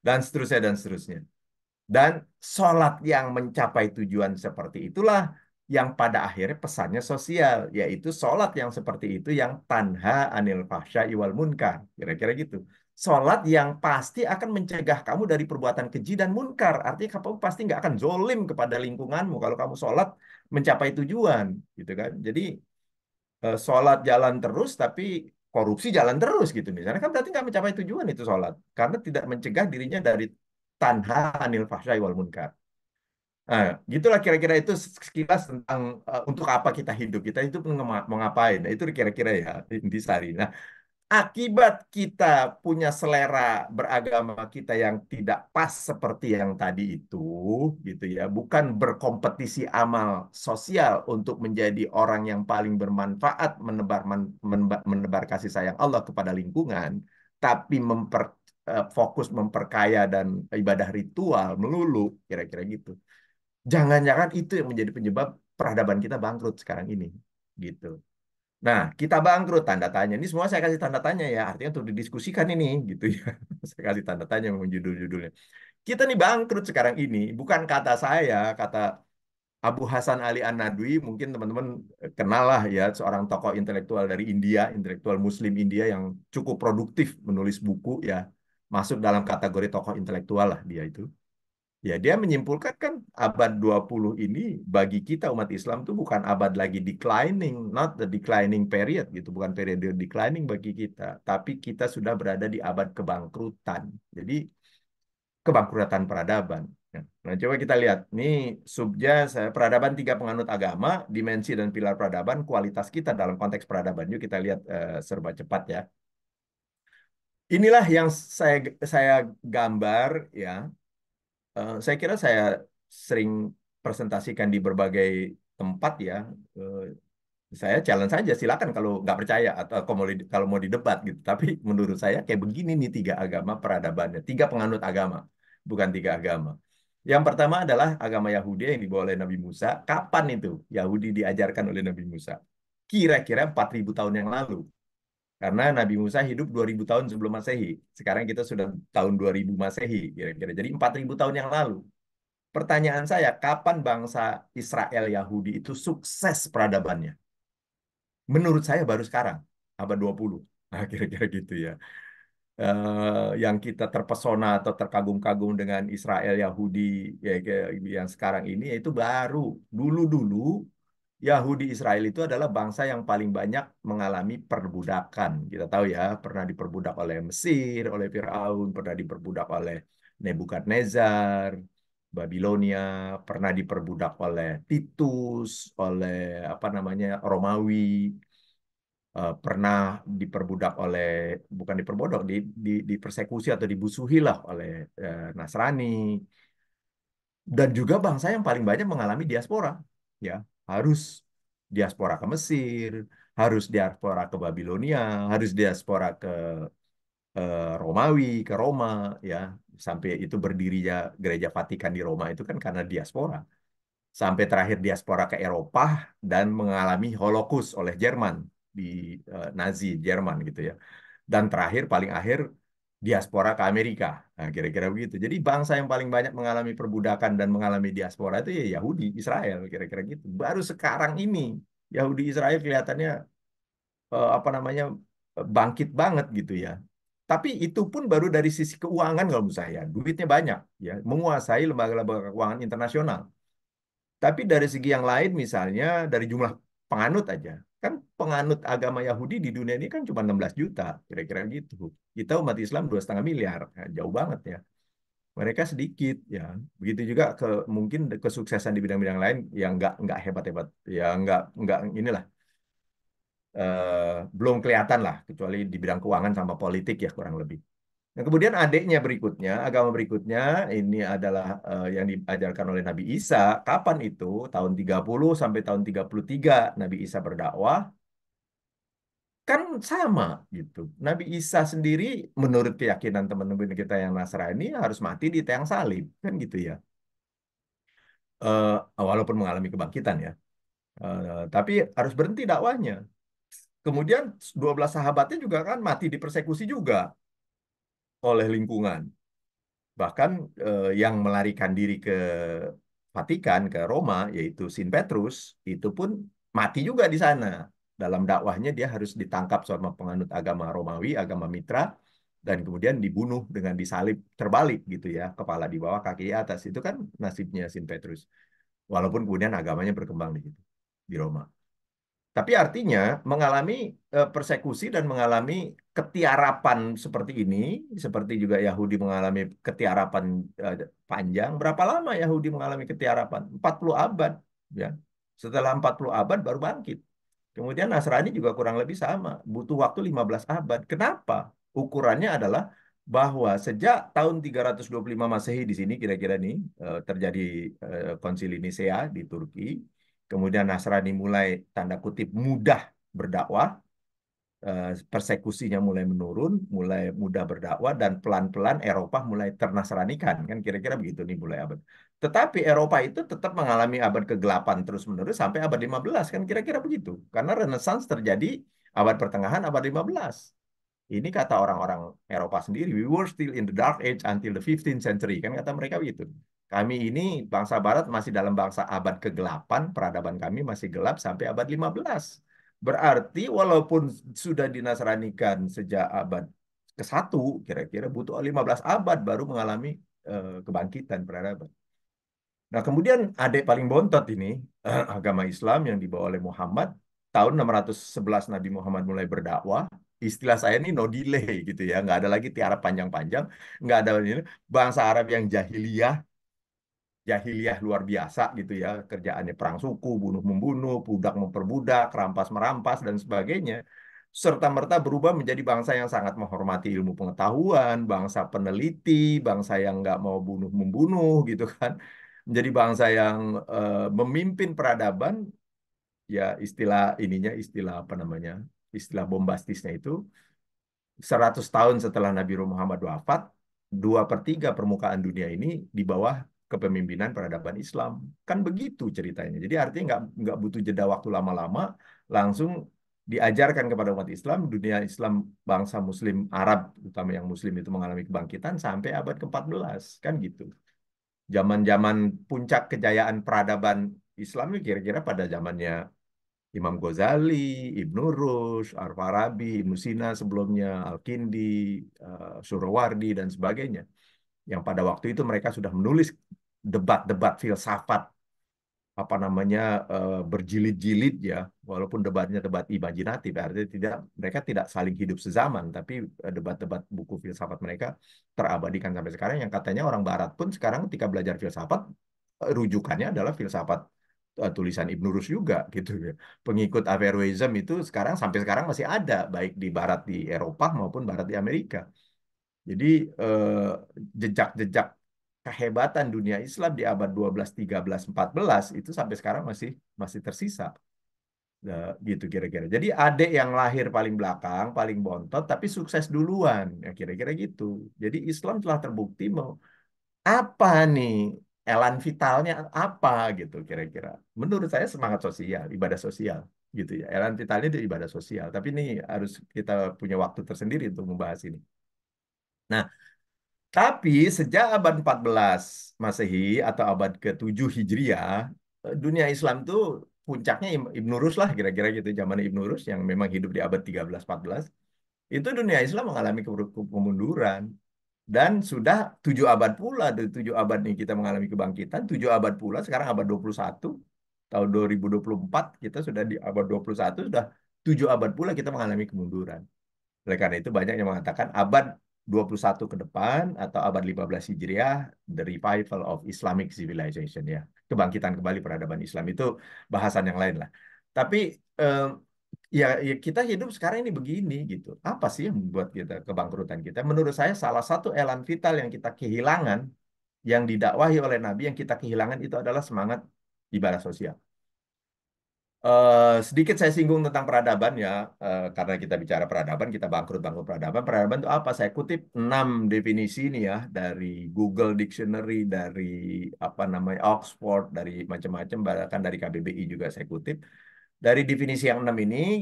Speaker 5: Dan seterusnya, dan seterusnya. Dan sholat yang mencapai tujuan seperti itulah yang pada akhirnya pesannya sosial, yaitu sholat yang seperti itu yang tanha anil fahsya iwal munkar. Kira-kira gitu. Sholat yang pasti akan mencegah kamu dari perbuatan keji dan munkar. Artinya kamu pasti nggak akan zolim kepada lingkunganmu kalau kamu sholat mencapai tujuan. Gitu kan. Jadi sholat jalan terus tapi korupsi jalan terus gitu misalnya kan berarti nggak mencapai tujuan itu sholat karena tidak mencegah dirinya dari tanha anil fahsyai wal munkar. Nah, gitulah kira-kira itu sekilas tentang untuk apa kita hidup. Kita itu mau ngapain. Nah, itu kira-kira ya intisari. Nah, akibat kita punya selera beragama kita yang tidak pas seperti yang tadi itu, gitu ya, bukan berkompetisi amal sosial untuk menjadi orang yang paling bermanfaat menebar kasih sayang Allah kepada lingkungan, tapi fokus memperkaya dan ibadah ritual melulu, kira-kira gitu. Jangan-jangan itu yang menjadi penyebab peradaban kita bangkrut sekarang ini, gitu. Nah, kita bangkrut tanda tanya. Ini semua saya kasih tanda tanya ya, artinya untuk didiskusikan ini gitu ya. Saya kasih tanda tanya memang judul-judulnya. Kita nih bangkrut sekarang ini, bukan kata saya, kata Abu Hasan Ali An-Nadwi, mungkin teman-teman kenal lah ya, seorang tokoh intelektual dari India, intelektual Muslim India yang cukup produktif menulis buku ya, masuk dalam kategori tokoh intelektual lah dia itu. Ya, dia menyimpulkan kan abad 20 ini bagi kita umat Islam itu bukan abad lagi declining, not the declining period gitu, bukan periode declining bagi kita, tapi kita sudah berada di abad kebangkrutan. Jadi kebangkrutan peradaban. Nah, coba kita lihat. Nih subja saya peradaban tiga penganut agama, dimensi dan pilar peradaban, kualitas kita dalam konteks peradaban. Yuk kita lihat serba cepat ya. Inilah yang saya gambar ya. Saya kira saya sering presentasikan di berbagai tempat ya. Eh, saya challenge saja, silakan kalau nggak percaya atau kalau mau didebat gitu. Tapi menurut saya kayak begini nih tiga agama peradabannya, tiga penganut agama, bukan tiga agama. Yang pertama adalah agama Yahudi yang dibawa oleh Nabi Musa. Kapan itu Yahudi diajarkan oleh Nabi Musa? Kira-kira 4.000 tahun yang lalu. Karena Nabi Musa hidup 2.000 tahun sebelum Masehi. Sekarang kita sudah tahun 2000 Masehi kira-kira. Jadi 4.000 tahun yang lalu. Pertanyaan saya, kapan bangsa Israel Yahudi itu sukses peradabannya? Menurut saya baru sekarang, abad 20. Nah, kira-kira gitu ya. yang kita terpesona atau terkagum-kagum dengan Israel Yahudi ya, yang sekarang ini, yaitu baru dulu-dulu Yahudi Israel itu adalah bangsa yang paling banyak mengalami perbudakan. Kita tahu ya, pernah diperbudak oleh Mesir, oleh Firaun, pernah diperbudak oleh Nebukadnezar, Babilonia, pernah diperbudak oleh Titus, oleh apa namanya Romawi, pernah diperbudak oleh, bukan diperbudak, dipersekusi atau dibusuhi lah oleh Nasrani, dan juga bangsa yang paling banyak mengalami diaspora, ya harus diaspora ke Mesir, harus diaspora ke Babilonia, harus diaspora ke Romawi, ke Roma, ya sampai itu berdirinya Gereja Vatikan di Roma itu kan karena diaspora, sampai terakhir diaspora ke Eropa dan mengalami Holocaust oleh Jerman di Nazi Jerman gitu ya. Dan terakhir paling akhir diaspora ke Amerika. Nah, kira-kira begitu. Jadi bangsa yang paling banyak mengalami perbudakan dan mengalami diaspora itu ya Yahudi Israel, kira-kira gitu. Baru sekarang ini Yahudi Israel kelihatannya apa namanya bangkit banget gitu ya. Tapi itu pun baru dari sisi keuangan kalau menurut saya. Duitnya banyak ya, menguasai lembaga-lembaga keuangan internasional. Tapi dari segi yang lain misalnya dari jumlah penganut aja. Kan penganut agama Yahudi di dunia ini kan cuma 16 juta, kira-kira gitu. Kita umat Islam 2,5 miliar, nah, jauh banget ya. Mereka sedikit ya. Begitu juga mungkin kesuksesan di bidang-bidang lain yang nggak hebat-hebat, ya nggak inilah belum kelihatan lah, kecuali di bidang keuangan sama politik ya kurang lebih. Nah, kemudian adiknya berikutnya, agama berikutnya, ini adalah yang diajarkan oleh Nabi Isa. Kapan itu? Tahun 30 sampai tahun 33 Nabi Isa berdakwah. Kan sama gitu. Nabi Isa sendiri menurut keyakinan teman-teman kita yang Nasrani harus mati di tiang salib. Kan gitu ya. Walaupun mengalami kebangkitan ya. Tapi harus berhenti dakwahnya. Kemudian 12 sahabatnya juga kan mati dipersekusi juga oleh lingkungan. Bahkan yang melarikan diri ke Vatikan, ke Roma, yaitu Sin Petrus, itu pun mati juga di sana. Dalam dakwahnya dia harus ditangkap sama penganut agama Romawi, agama Mitra, dan kemudian dibunuh dengan disalib terbalik gitu ya, kepala di bawah, kaki di atas. Itu kan nasibnya Sin Petrus. Walaupun kemudian agamanya berkembang di situ, di Roma. Tapi artinya mengalami persekusi dan mengalami ketiarapan seperti ini, seperti juga Yahudi mengalami ketiarapan panjang. Berapa lama Yahudi mengalami ketiarapan? 40 abad, ya. Setelah 40 abad baru bangkit. Kemudian Nasrani juga kurang lebih sama, butuh waktu 15 abad. Kenapa? Ukurannya adalah bahwa sejak tahun 325 Masehi di sini kira-kira nih terjadi konsili Nisea di Turki. Kemudian Nasrani mulai tanda kutip mudah berdakwah, persekusinya mulai menurun, mulai mudah berdakwah dan pelan-pelan Eropa mulai ternasranikan, kan kira-kira begitu nih mulai abad. Tetapi Eropa itu tetap mengalami abad kegelapan terus-menerus sampai abad 15 kan kira-kira begitu. Karena Renaissance terjadi abad pertengahan abad 15. Ini kata orang-orang Eropa sendiri, we were still in the dark age until the 15th century, kan kata mereka begitu. Kami ini bangsa Barat masih dalam bangsa abad kegelapan, peradaban kami masih gelap sampai abad 15. Berarti walaupun sudah dinasranikan sejak abad ke-1, kira-kira butuh 15 abad baru mengalami kebangkitan peradaban. Nah, kemudian adik paling bontot ini, agama Islam yang dibawa oleh Muhammad, tahun 611 Nabi Muhammad mulai berdakwah, istilah saya ini no delay gitu ya, nggak ada lagi tiarap panjang-panjang, nggak ada ini, bangsa Arab yang jahiliyah luar biasa gitu ya, kerjaannya perang suku, bunuh-membunuh, budak memperbudak, rampas-merampas, dan sebagainya, serta-merta berubah menjadi bangsa yang sangat menghormati ilmu pengetahuan, bangsa peneliti, bangsa yang nggak mau bunuh-membunuh gitu kan, menjadi bangsa yang memimpin peradaban, ya istilah apa namanya, istilah bombastisnya itu 100 tahun setelah Nabi Muhammad wafat, 2/3 permukaan dunia ini di bawah kepemimpinan peradaban Islam. Kan begitu ceritanya. Jadi artinya nggak butuh jeda waktu lama-lama, langsung diajarkan kepada umat Islam, dunia Islam bangsa Muslim Arab, terutama yang Muslim itu mengalami kebangkitan sampai abad ke-14. Kan gitu. Zaman-zaman puncak kejayaan peradaban Islam itu kira-kira pada zamannya Imam Ghazali, Ibnu Rushd, Al-Farabi, Ibnu Sina sebelumnya, Al-Kindi, Suhrawardi, dan sebagainya. Yang pada waktu itu mereka sudah menulis debat-debat filsafat apa namanya berjilid-jilid ya, walaupun debatnya debat imajinatif, artinya tidak mereka tidak saling hidup sezaman, tapi debat-debat buku filsafat mereka terabadikan sampai sekarang. Yang katanya orang Barat pun sekarang ketika belajar filsafat rujukannya adalah filsafat tulisan Ibn Rushd juga gitu ya. Pengikut Averroism itu sekarang sampai sekarang masih ada baik di Barat di Eropa maupun Barat di Amerika. Jadi jejak-jejak kehebatan dunia Islam di abad 12, 13, 14 itu sampai sekarang masih masih tersisa. Gitu kira-kira. Jadi adik yang lahir paling belakang, paling bontot, tapi sukses duluan. Ya, kira-kira gitu. Jadi Islam telah terbukti mau apa nih elan vitalnya apa gitu kira-kira. Menurut saya semangat sosial, ibadah sosial gitu ya. Elan vitalnya itu ibadah sosial. Tapi ini harus kita punya waktu tersendiri untuk membahas ini. Nah, tapi sejak abad 14 Masehi atau abad ke-7 Hijriah, dunia Islam tuh puncaknya Ibnu Rushd lah kira-kira gitu, zaman Ibnu Rushd yang memang hidup di abad 13-14, itu dunia Islam mengalami kemunduran. Dan sudah 7 abad pula, 7 abad nih kita mengalami kebangkitan, 7 abad pula, sekarang abad 21, tahun 2024, kita sudah di abad 21, sudah 7 abad pula kita mengalami kemunduran. Oleh karena itu banyak yang mengatakan abad 21 ke depan atau abad 15 Hijriah, the revival of Islamic civilization ya. Kebangkitan kembali peradaban Islam itu bahasan yang lain lah. Tapi ya kita hidup sekarang ini begini gitu. Apa sih yang membuat kita kebangkrutan kita? Menurut saya salah satu elan vital yang kita kehilangan, yang didakwahi oleh Nabi yang kita kehilangan itu adalah semangat ibadah sosial. Sedikit saya singgung tentang peradaban ya, karena kita bicara peradaban, kita bangkrut peradaban. Peradaban itu apa? Saya kutip 6 definisi ini ya dari Google Dictionary, dari apa namanya Oxford, dari macam-macam, bahkan dari KBBI juga saya kutip. Dari definisi yang 6 ini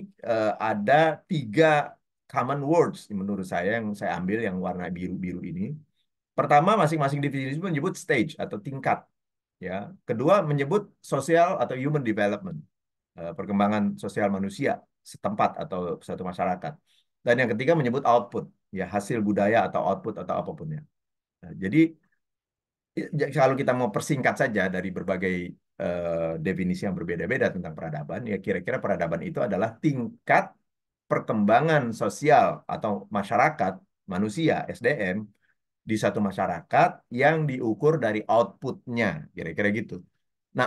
Speaker 5: ada 3 common words menurut saya yang saya ambil yang warna biru-biru ini. Pertama, masing-masing definisi menyebut stage atau tingkat, ya. Kedua, menyebut social atau human development, perkembangan sosial manusia setempat atau suatu masyarakat. Dan yang ketiga menyebut output, ya hasil budaya atau output atau apapun ya. Nah, jadi kalau kita mau persingkat saja dari berbagai definisi yang berbeda-beda tentang peradaban, ya kira-kira peradaban itu adalah tingkat perkembangan sosial atau masyarakat manusia SDM di satu masyarakat yang diukur dari outputnya, kira-kira gitu.